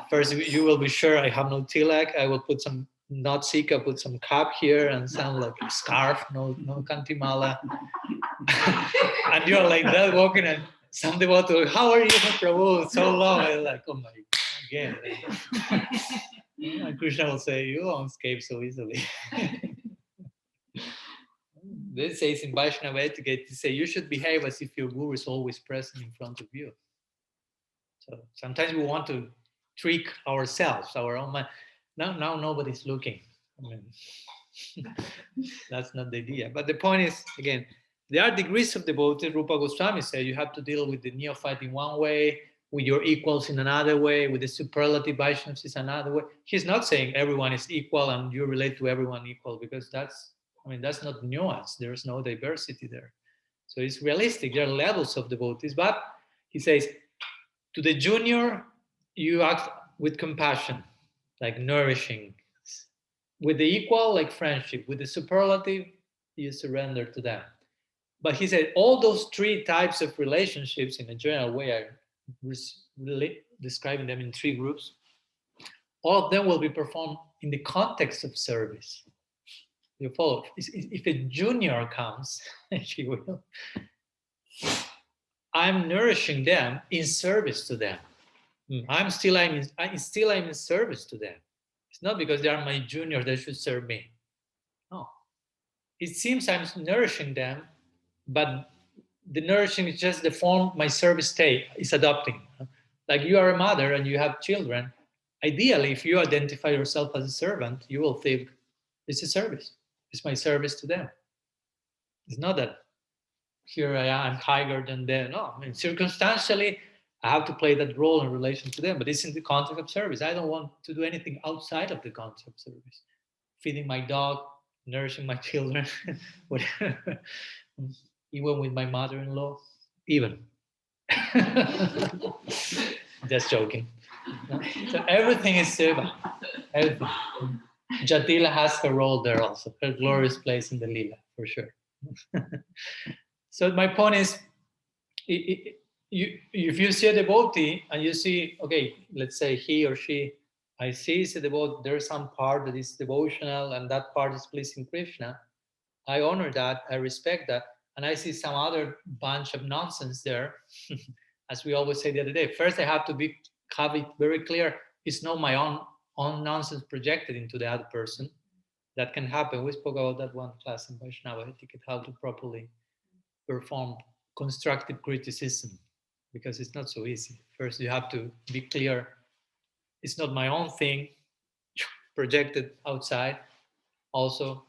First, you will be sure I have no tilak. I will put some not sika, put some cap here and sound like a scarf, no kantimala. And you're like that walking, and some devotee, how are you, Prabhu? So long. I'm like, oh my God, again. And Krishna will say, you don't escape so easily. This says in Vaishnava etiquette, to say you should behave as if your guru is always present in front of you. So sometimes we want to trick ourselves, our own mind. Now nobody's looking. I mean, that's not the idea. But the point is, again, there are degrees of devotee. Rupa Goswami said you have to deal with the neophyte in one way, with your equals in another way, with the superlative Vaishnavas is another way. He's not saying everyone is equal and you relate to everyone equal, because that's not nuance. There's no diversity there. So it's realistic. There are levels of devotees, but he says, to the junior, you act with compassion, like nourishing. With the equal, like friendship. With the superlative, you surrender to them. But he said all those three types of relationships, in a general way, I'm really describing them in three groups. All of them will be performed in the context of service. You follow? If a junior comes, if you will, I'm nourishing them in service to them. I'm in service to them. It's not because they are my junior they should serve me. No. It seems I'm nourishing them, but the nourishing is just the form my service state is adopting. Like you are a mother and you have children. Ideally, if you identify yourself as a servant, you will think it's a service. It's my service to them. It's not that here I am higher than them. No, I mean, circumstantially, I have to play that role in relation to them, but it's in the context of service. I don't want to do anything outside of the context of service. Feeding my dog, nourishing my children, whatever. Even with my mother-in-law, even. Just joking. No? So everything is seva. Everything. Jatila has her role there also, her glorious place in the lila, for sure. So my point is, if you see a devotee and you see, okay, let's say he or she, I see it's a devotee, there's some part that is devotional and that part is pleasing Krishna. I honor that, I respect that. And I see some other bunch of nonsense there. As we always say the other day, first I have to have it very clear, it's not my own nonsense projected into the other person. That can happen. We spoke about that one class in Vaishnava etiquette, how to properly perform constructive criticism, because it's not so easy. First, you have to be clear. It's not my own thing projected outside. Also,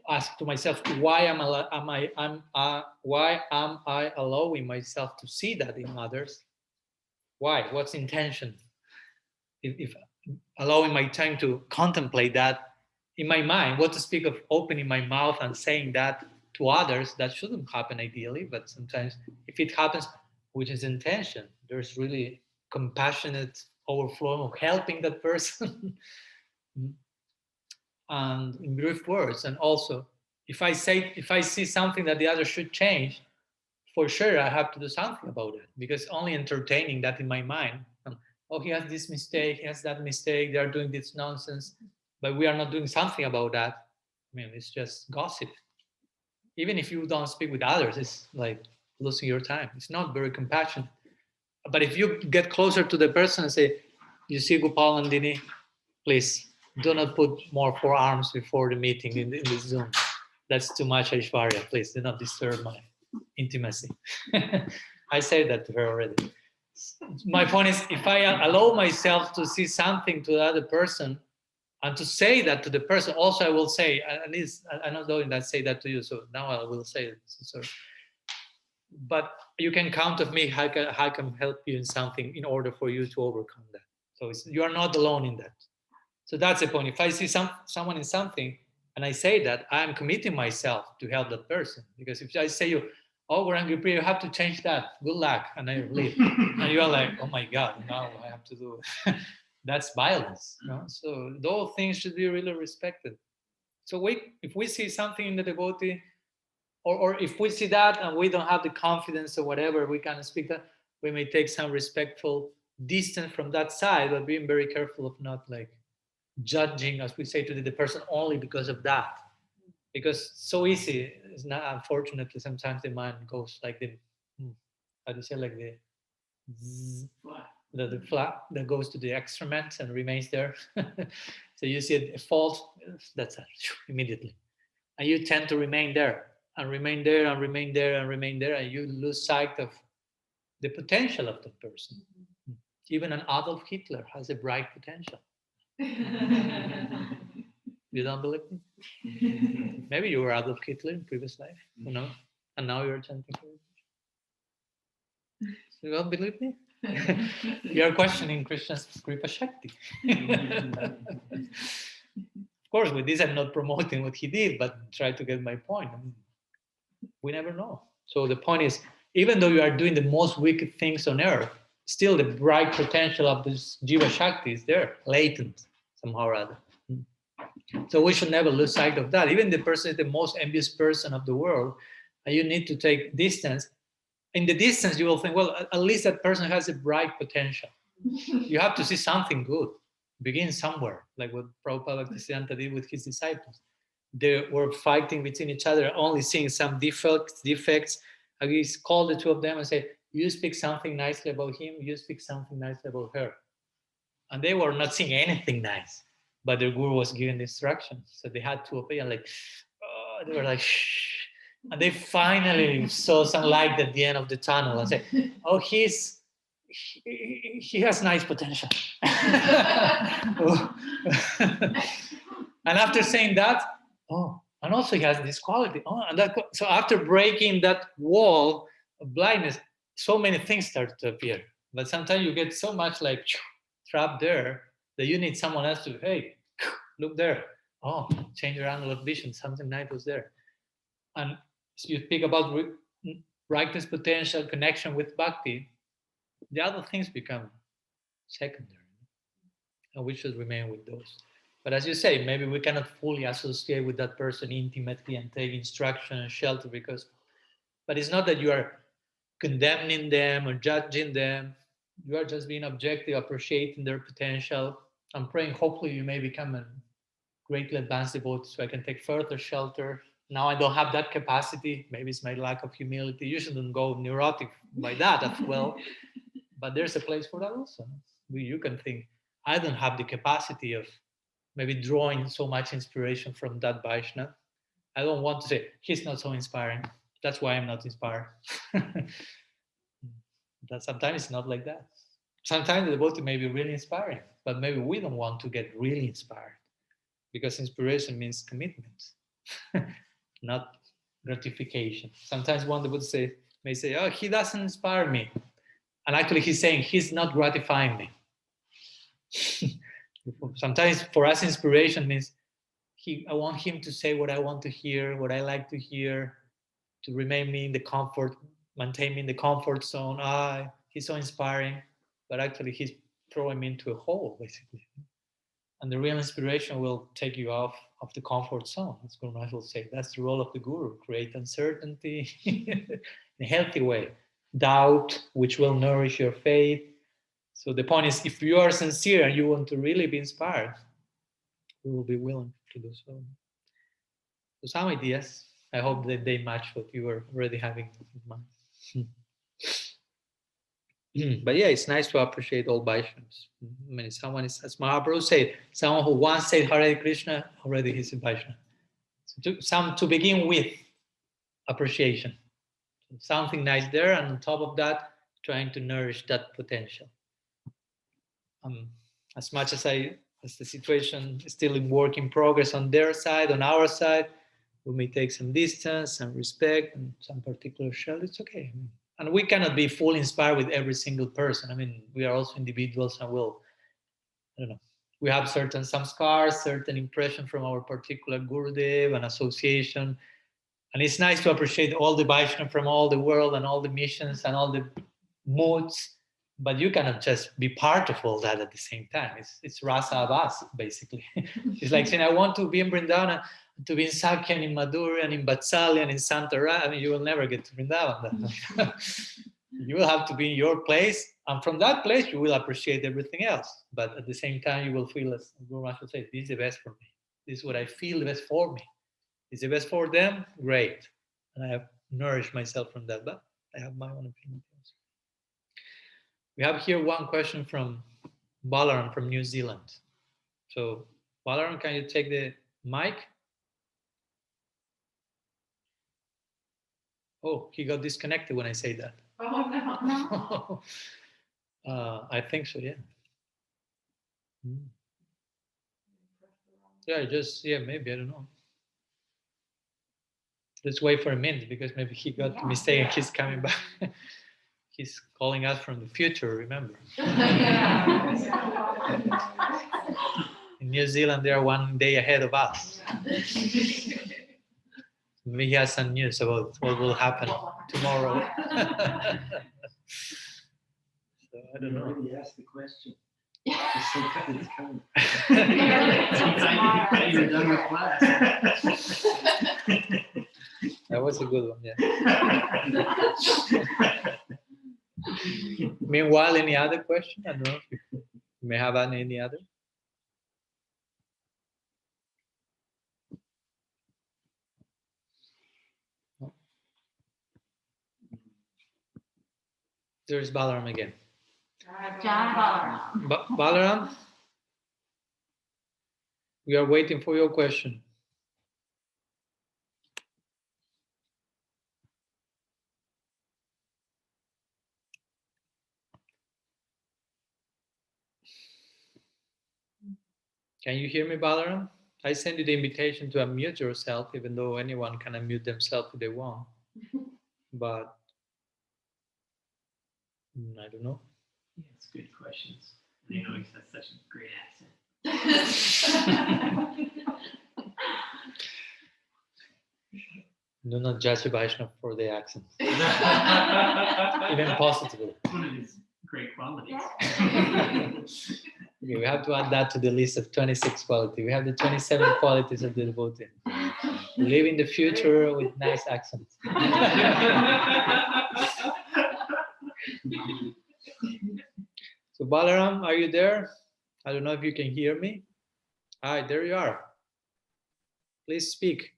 ask to myself, why am I allowing myself to see that in others? Why? What's the intention? If allowing my time to contemplate that in my mind, what to speak of opening my mouth and saying that to others, that shouldn't happen ideally, but sometimes if it happens, which is intention, there's really compassionate overflow of helping that person and in brief words. And also, if I see something that the other should change, for sure I have to do something about it, because only entertaining that in my mind, oh, he has this mistake, he has that mistake, they are doing this nonsense, but we are not doing something about that. I mean, it's just gossip. Even if you don't speak with others, it's like losing your time. It's not very compassionate. But if you get closer to the person and say, You see Gopal Nandini, please do not put more forearms before the meeting in the Zoom. That's too much Aishwarya. Please do not disturb my intimacy. I said that to her already. My point is, if I allow myself to see something to the other person and to say that to the person, also I will say, at least I'm not doing that, say that to you. So now I will say it. So, but you can count on me. How I can help you in something in order for you to overcome that. So you are not alone in that. So that's the point. If I see someone in something and I say that, I'm committing myself to help that person. Because if I say you, oh, Gurangi Priya, you have to change that. Good luck. And I leave. And you're like, oh my God, now I have to do it. That's violence. No? So those things should be really respected. So if we see something in the devotee, or if we see that and we don't have the confidence or whatever, we can speak that, we may take some respectful distance from that side, but being very careful of not like judging, as we say, to the person only because of that. Because so easy, it's not, unfortunately, sometimes the mind goes like how do you say, like the flat that goes to the excrement and remains there. So you see a fault, that's immediately. And you tend to remain there and remain there and remain there and remain there, and you lose sight of the potential of the person. Even an Adolf Hitler has a bright potential. You don't believe me? Maybe you were Adolf Hitler in previous life, who knows? And now you're chanting for it. You don't believe me? You are questioning Krishna's Kripa Shakti. Of course, with this, I'm not promoting what he did, but try to get my point. I mean, we never know. So the point is, even though you are doing the most wicked things on earth, still the bright potential of this Jiva Shakti is there, latent somehow or other. So we should never lose sight of that. Even the person is the most envious person of the world, and you need to take distance. In the distance, you will think, well, at least that person has a bright potential. You have to see something good. Begin somewhere, like what Prabhupada Bhaktisiddhanta did with his disciples. They were fighting between each other, only seeing some defects. And he called the two of them and said, you speak something nicely about him, you speak something nicely about her. And they were not seeing anything nice, but their guru was giving the instructions. So they had to obey, and like, oh, they were like, shh. And they finally saw some light at the end of the tunnel and said, oh, he has nice potential. And after saying that, oh, and also he has this quality. Oh, and so after breaking that wall of blindness, so many things start to appear. But sometimes you get so much like trapped there that you need someone else to, hey, look there. Oh, change your angle of vision. Something nice was there. And you speak about brightness, potential, connection with bhakti. The other things become secondary, and we should remain with those. But as you say, maybe we cannot fully associate with that person intimately and take instruction and shelter but it's not that you are condemning them or judging them. You are just being objective, appreciating their potential, and praying, hopefully you may become a greatly advanced devotee so I can take further shelter. Now I don't have that capacity. Maybe it's my lack of humility. You shouldn't go neurotic by that as well. But there's a place for that also. You can think, I don't have the capacity of maybe drawing so much inspiration from that Vaishnava. I don't want to say, he's not so inspiring. That's why I'm not inspired. That sometimes it's not like that. Sometimes the devotee may be really inspiring, but maybe we don't want to get really inspired because inspiration means commitment, not gratification. Sometimes one devotee may say, oh, he doesn't inspire me. And actually he's saying, he's not gratifying me. Sometimes for us, inspiration means I want him to say what I want to hear, what I like to hear, to remain me in the comfort, maintain me in the comfort zone. He's so inspiring, but actually he's throwing me into a hole, basically. And the real inspiration will take you off of the comfort zone. As Guru Maharaj will say, that's the role of the guru, create uncertainty in a healthy way. Doubt, which will nourish your faith. So the point is, if you are sincere and you want to really be inspired, we will be willing to do so. So some ideas, I hope that they match what you were already having in mind. But yeah, it's nice to appreciate all Vaishnavas. I mean, someone is, as Mahaprabhu said, someone who once said Hare Krishna, already he's a Vaishnava. So to begin with, appreciation. Something nice there, and on top of that, trying to nourish that potential. As much as the situation is still in work in progress on their side, on our side, we may take some distance and respect and some particular shelter. It's okay. And we cannot be fully inspired with every single person. I mean, we are also individuals, and I don't know, we have some scars, certain impression from our particular Gurudev and association. And it's nice to appreciate all the Vaishnava from all the world and all the missions and all the moods, but you cannot just be part of all that at the same time. It's rasa abhas, basically. It's like saying, I want to be in Vrindavan, to be in Sakya, and in Madhurya, and in Vatsalya, and in Santara. I mean, you will never get to Vrindavan. You will have to be in your place, and from that place, you will appreciate everything else. But at the same time, you will feel, as Guru Maharaj would say, this is the best for me. This is what I feel the best for me. Is the best for them? Great. And I have nourished myself from that, but I have my own opinion. We have here one question from Balaram from New Zealand. So, Balaram, can you take the mic? Oh, he got disconnected when I say that. Oh, no. I think so, yeah. Yeah, maybe, I don't know. Let's wait for a minute, because maybe he got the mistake and he's coming back. He's calling us from the future, remember? In New Zealand, they are one day ahead of us. Maybe he has some news about what will happen tomorrow. So I don't know. You asked the question. It's coming. You're done with class. That was a good one, yeah. Meanwhile, any other question? I don't know if you may have any other. There's Balaram again. Balaram, we are waiting for your question. Can you hear me, Balaram? I send you the invitation to unmute yourself, even though anyone can unmute themselves if they want. But I don't know. Yeah, it's good questions. You know, he has such a great accent. Do not judge a Vaishnava for the accent. Even positively. One of his great qualities. Okay, we have to add that to the list of 26 qualities. We have the 27 qualities of the devotee. Live in the future with nice accents. So Balaram, are you there? I don't know if you can hear me. Hi, there you are. Please speak.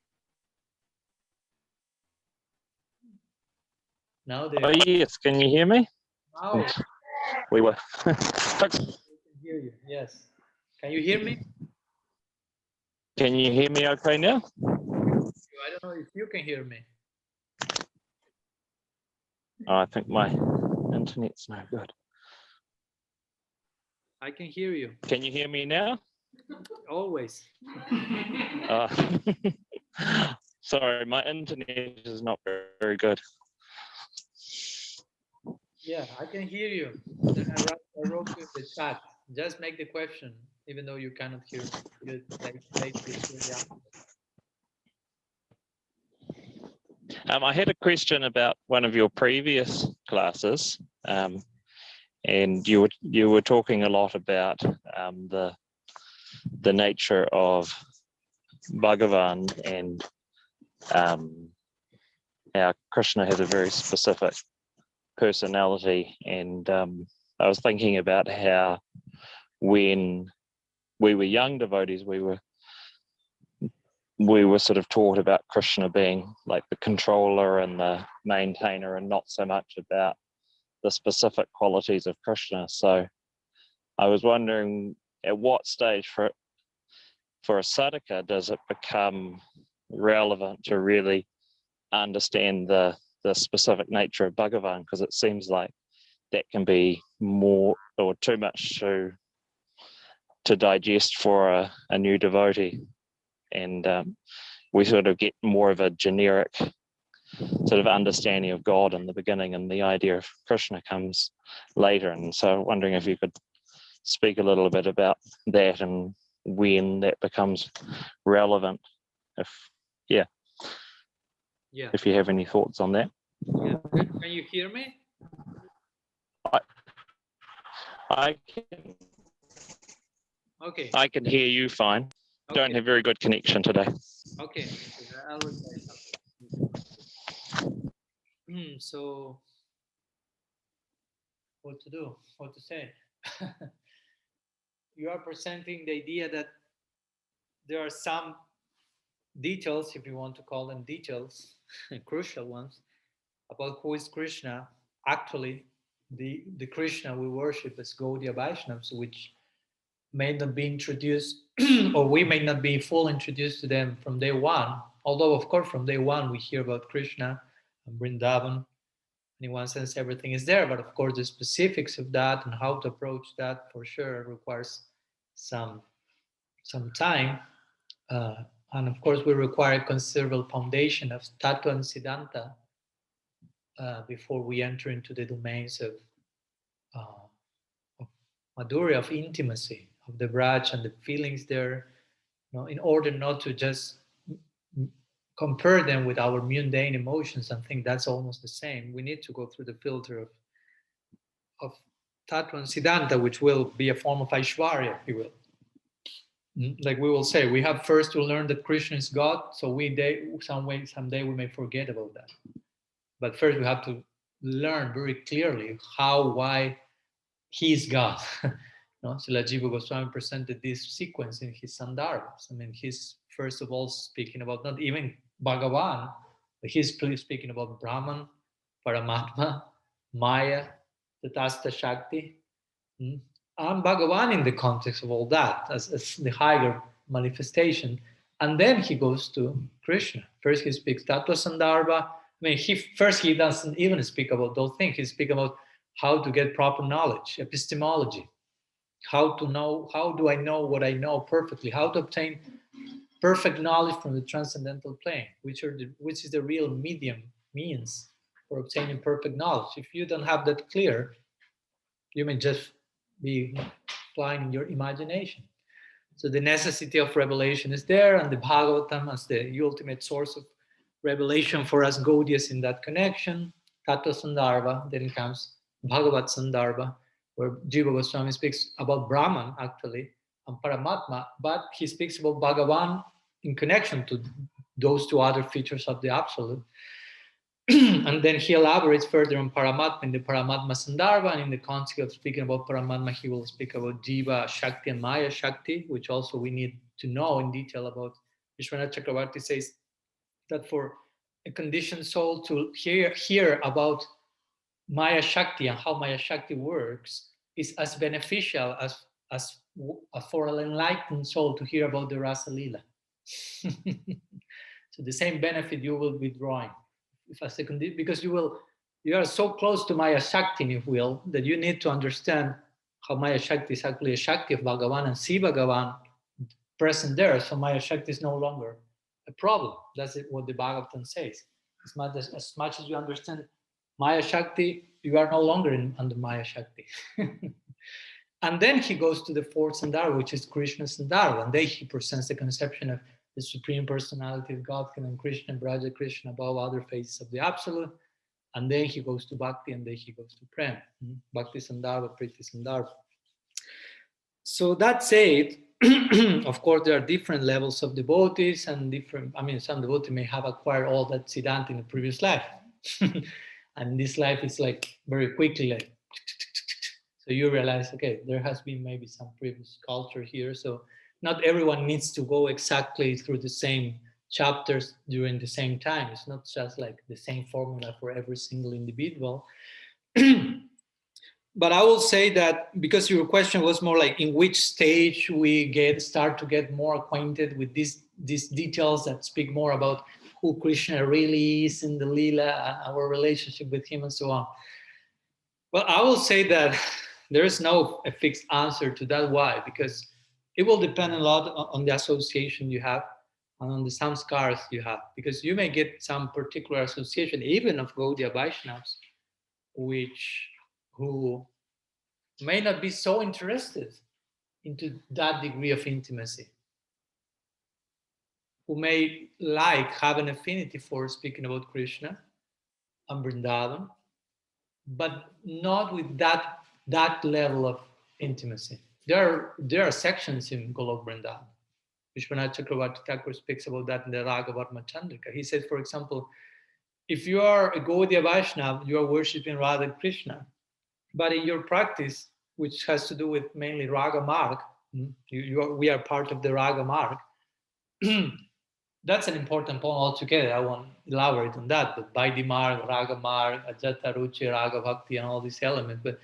Now Oh yes, can you hear me? Now We were. I can hear you. Yes. Can you hear me? Can you hear me okay now? I don't know if you can hear me. Oh, I think my internet's no good. I can hear you. Can you hear me now? Always. Sorry, my internet is not very good. Yeah, I can hear you. I wrote you in the chat. Just make the question, even though you cannot hear me. I had a question about one of your previous classes, and you were talking a lot about the nature of Bhagavan and how Krishna has a very specific personality, and I was thinking about how when we were young devotees, we were sort of taught about Krishna being like the controller and the maintainer, and not so much about the specific qualities of Krishna. So I was wondering, at what stage for a sadhaka does it become relevant to really understand the specific nature of Bhagavan? Because it seems like that can be more or too much to digest for a new devotee, and we sort of get more of a generic sort of understanding of God in the beginning, and the idea of Krishna comes later. And so I'm wondering if you could speak a little bit about that and when that becomes relevant, if Yeah. if you have any thoughts on that. Yeah. Can you hear me? I Okay. can hear you fine. Okay. Don't have very good connection today. Okay. I will try something. So, what to do? What to say? You are presenting the idea that there are some details, if you want to call them details, crucial ones, about who is Krishna. Actually, the Krishna we worship as Gaudiya Vaishnavas, which may not be introduced, or we may not be fully introduced to them from day one. Although, of course, from day one we hear about Krishna and Vrindavan. In one sense, everything is there, but of course, the specifics of that and how to approach that for sure requires some time. And of course, we require a considerable foundation of tattva and siddhanta before we enter into the domains of madhurya, of intimacy, of the Braj and the feelings there, in order not to just compare them with our mundane emotions and think that's almost the same. We need to go through the filter of tattva and siddhanta, which will be a form of Aishwarya, if you will. Like we will say, we have first to learn that Krishna is God, so someday we may forget about that. But first we have to learn very clearly how, why he is God. Srila Jiva Goswami presented this sequence in his Sandarbhas. I mean, he's first of all speaking about not even Bhagavan, but he's speaking about Brahman, Paramatma, Maya, Tatastha Shakti, and Bhagavan in the context of all that as the higher manifestation. And then he goes to Krishna. First he speaks Tattva Sandarbha. I mean, he doesn't even speak about those things. He speaks about how to get proper knowledge, epistemology, how do I know what I know perfectly, how to obtain perfect knowledge from the transcendental plane, which is the real means for obtaining perfect knowledge. If you don't have that clear, you may just be flying in your imagination. So the necessity of revelation is there, and the Bhagavatam as the ultimate source of revelation for us Gaudiyas in that connection. Tattva Sandarbha, then comes Bhagavat Sandarbha, where Jiva Goswami speaks about Brahman actually and Paramatma, but he speaks about Bhagavan in connection to those two other features of the Absolute. And then he elaborates further on Paramatma in the Paramatma Sandarbha, and in the context of speaking about Paramatma, he will speak about Jiva Shakti and Maya Shakti, which also we need to know in detail about. Vishwanath Chakravarti says that for a conditioned soul to hear about Maya Shakti and how Maya Shakti works is as beneficial as for an enlightened soul to hear about the Rasa Lila. So the same benefit you will be drawing, because you are so close to Maya Shakti, if you will, that you need to understand how Maya Shakti is actually a Shakti of Bhagavan and see Bhagavan present there. So Maya Shakti is no longer a problem. That's what the Bhagavatam says. As much as you understand Maya Shakti, you are no longer under Maya Shakti. And then he goes to the fourth Sandarbha, which is Krishna Sandarbha. And there he presents the conception of the Supreme Personality of Godhead and Krishna, Braja Krishna, above other phases of the Absolute. And then he goes to Bhakti, and then he goes to Prem. Bhakti Sandarbha, Priti Sandarbha. So that said, of course, there are different levels of devotees and some devotee may have acquired all that Siddhanta in the previous life. And this life is like very quickly, like, so you realize, okay, there has been maybe some previous culture here. So not everyone needs to go exactly through the same chapters during the same time. It's not just like the same formula for every single individual. But I will say that because your question was more like in which stage we start to get more acquainted with these details that speak more about who Krishna really is in the Leela, our relationship with him and so on. Well, I will say that there is no a fixed answer to that. Why? Because it will depend a lot on the association you have and on the samskars you have. Because you may get some particular association, even of Gaudiya Vaishnavas, who may not be so interested into that degree of intimacy, who may have an affinity for speaking about Krishna and Vrindavan, but not with that level of intimacy. There are sections in Golok Vrindavan. Vishwanath Chakravarti Thakur speaks about that in the Ragavarma Chandrika. He says, for example, if you are a Gaudiya Vaishnava, you are worshipping Radha and Krishna, but in your practice, which has to do with mainly Raga Marg, we are part of the Raga Marg. That's an important point altogether. I won't elaborate on that, but Vaidhi Marg, Raga Marg, Ajata Ruchi, Raga Bhakti, and all these elements. But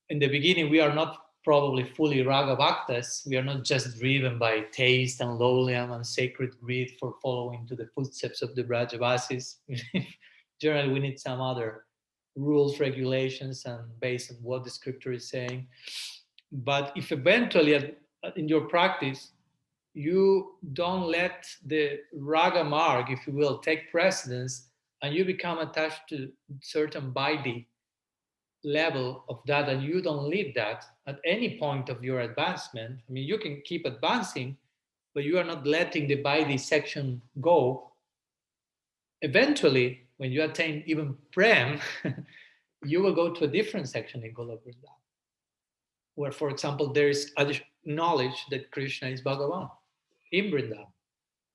in the beginning, we are not probably fully Raga Bhaktas. We are not just driven by taste and lowliam and sacred greed for following to the footsteps of the Brajavasis. Generally, we need some other rules, regulations, and based on what the scripture is saying. But if eventually in your practice, you don't let the Raga Marg, if you will, take precedence, and you become attached to certain Vaidhi level of that, and you don't leave that at any point of your advancement. I mean, you can keep advancing, but you are not letting the Vaidhi section go. Eventually, when you attain even Prem, you will go to a different section in Golok Vrindavan, where, for example, there is knowledge that Krishna is Bhagavan in Vrindavan,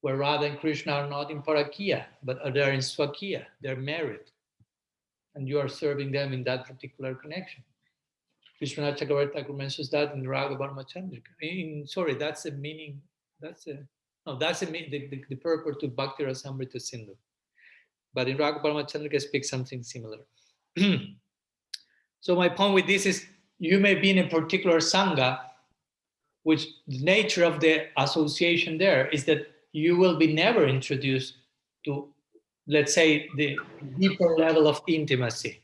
where Radha and Krishna are not in Parakiya, but they are in Swakiya, they're married, and you are serving them in that particular connection. Vishwanath Chakravarti Thakur mentions that in Ragavarma Chandrika. Sorry, that's the meaning, that's the purport to Bhakti Rasamrita Sindhu. But in Ragavarma Chandrika speaks something similar. So my point with this is, you may be in a particular Sangha, which the nature of the association there is that you will be never introduced to, let's say, the deeper level of intimacy.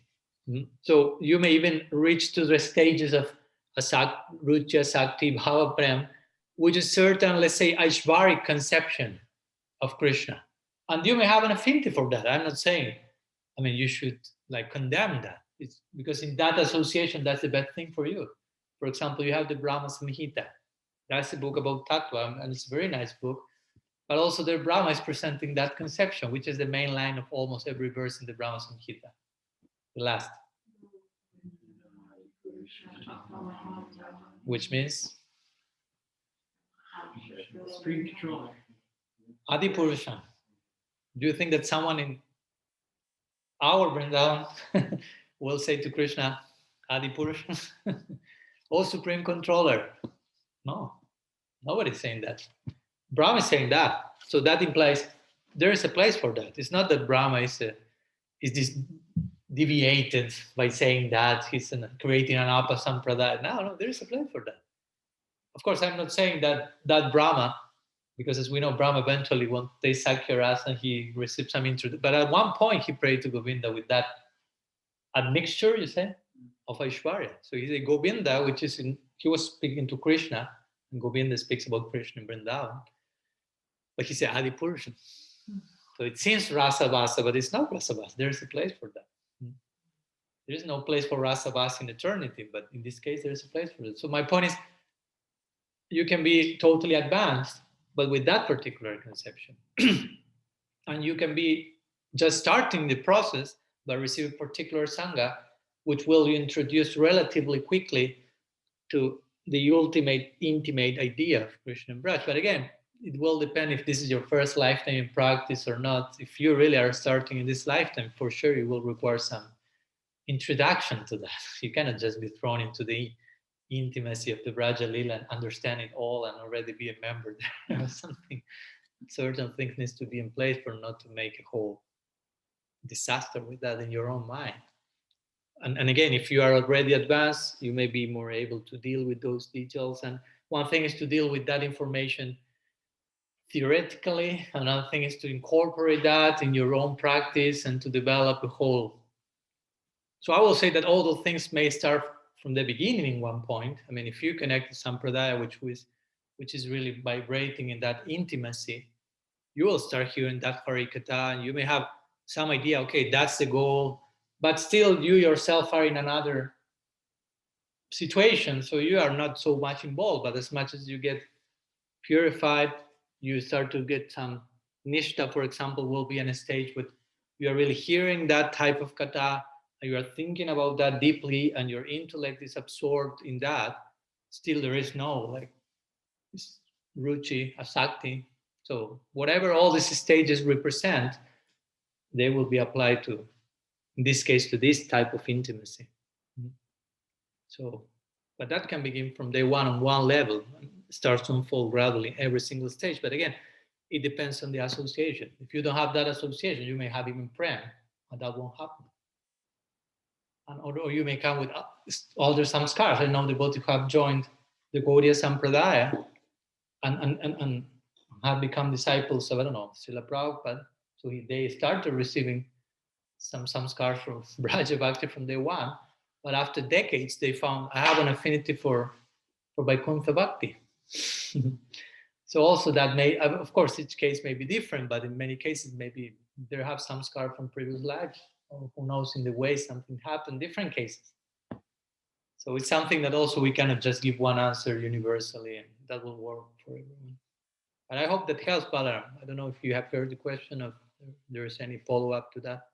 So you may even reach to the stages of Rucha, Sakti, Bhava Prem, which is certain, let's say, Aishvaric conception of Krishna. And you may have an affinity for that. I'm not saying, I mean, you should condemn that. It's because in that association, that's the best thing for you. For example, you have the Brahma Samhita. That's a book about Tattva, and it's a very nice book. But also the Brahma is presenting that conception, which is the main line of almost every verse in the Brahma Samhita. The last. Which means? Supreme controller. Adi Purusha. Do you think that someone in our Vrindavan will say to Krishna, Adi Purusha? Oh, Supreme Controller. No, nobody's saying that. Brahma is saying that. So that implies there is a place for that. It's not that Brahma is this deviated by saying that he's creating an apasampradaya. No, there is a place for that. Of course, I'm not saying that Brahma, because as we know, Brahma eventually won't take Sakya Rasa and he received some introduction. But at one point, he prayed to Govinda with that admixture, you say, of Aishwarya. So he said Govinda, which is he was speaking to Krishna, and Govinda speaks about Krishna in Vrindavan. But he said Adi Purusha. So it seems Rasavasa, but it's not Rasavasa. There is a place for that. There is no place for Rasavasa in eternity, but in this case, there is a place for it. So my point is, you can be totally advanced, but with that particular conception. And you can be just starting the process, but receive a particular Sangha, which will introduce relatively quickly to the ultimate intimate idea of Krishna and Braj. But again, it will depend if this is your first lifetime in practice or not. If you really are starting in this lifetime, for sure you will require some introduction to that. You cannot just be thrown into the intimacy of the Braja Lila and understand it all and already be a member there. Something, certain things needs to be in place for not to make a whole disaster with that in your own mind. And again, if you are already advanced, you may be more able to deal with those details. And one thing is to deal with that information theoretically. Another thing is to incorporate that in your own practice and to develop a whole. So I will say that all those things may start from the beginning in one point. I mean, if you connect to Sampradaya, which is really vibrating in that intimacy, you will start hearing that Harikatha, and you may have some idea, okay, that's the goal, but still you yourself are in another situation, so you are not so much involved. But as much as you get purified, you start to get some nishta, for example, will be on a stage with you are really hearing that type of kata, and you are thinking about that deeply, and your intellect is absorbed in that. Still, there is no like ruchi, asakti. So whatever all these stages represent, they will be applied to, in this case, to this type of intimacy. So, but that can begin from day one on one level, and starts to unfold gradually every single stage. But again, it depends on the association. If you don't have that association, you may have even prem, and that won't happen. And or you may come with other samskars. I know devotees who have joined the Gaudiya Sampradaya and have become disciples of, I don't know, Srila Prabhupada. So they started receiving some samskars from Braja Bhakti from day one. But after decades, they found I have an affinity for Vaikuntha Bhakti. So also that may, of course, each case may be different, but in many cases, maybe there have some scar from previous lives, or who knows, in the way something happened, different cases. So it's something that also we cannot just give one answer universally, and that will work for everyone. But I hope that helps, Balaram. I don't know if you have heard the question, or if there is any follow-up to that.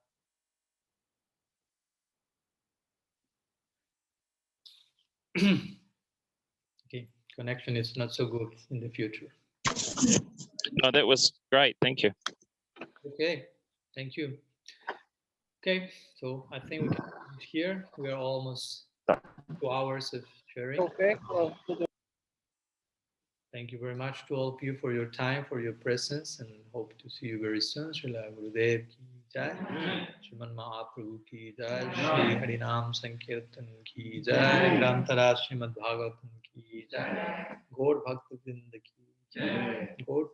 Okay, connection is not so good in the future. No, that was great. Thank you. Okay, thank you. Okay, so I think we can finish here. We are almost 2 hours of sharing. Okay. Thank you very much to all of you for your time, for your presence, and hope to see you very soon. Srila Gurudev ki jai, Sriman Mahaprabhu ki jai, Shri Harinam Sankirtan ki jai, Grantara Srimad Bhagavatam ki jai, Gaur Bhakta Vrinda ki jai, Gaur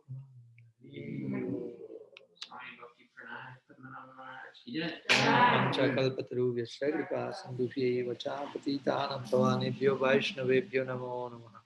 Panchakalpatarubhyascha kripa sindubhyev cha patitanam pavanebhyo vaishnavebhyo namo namaha.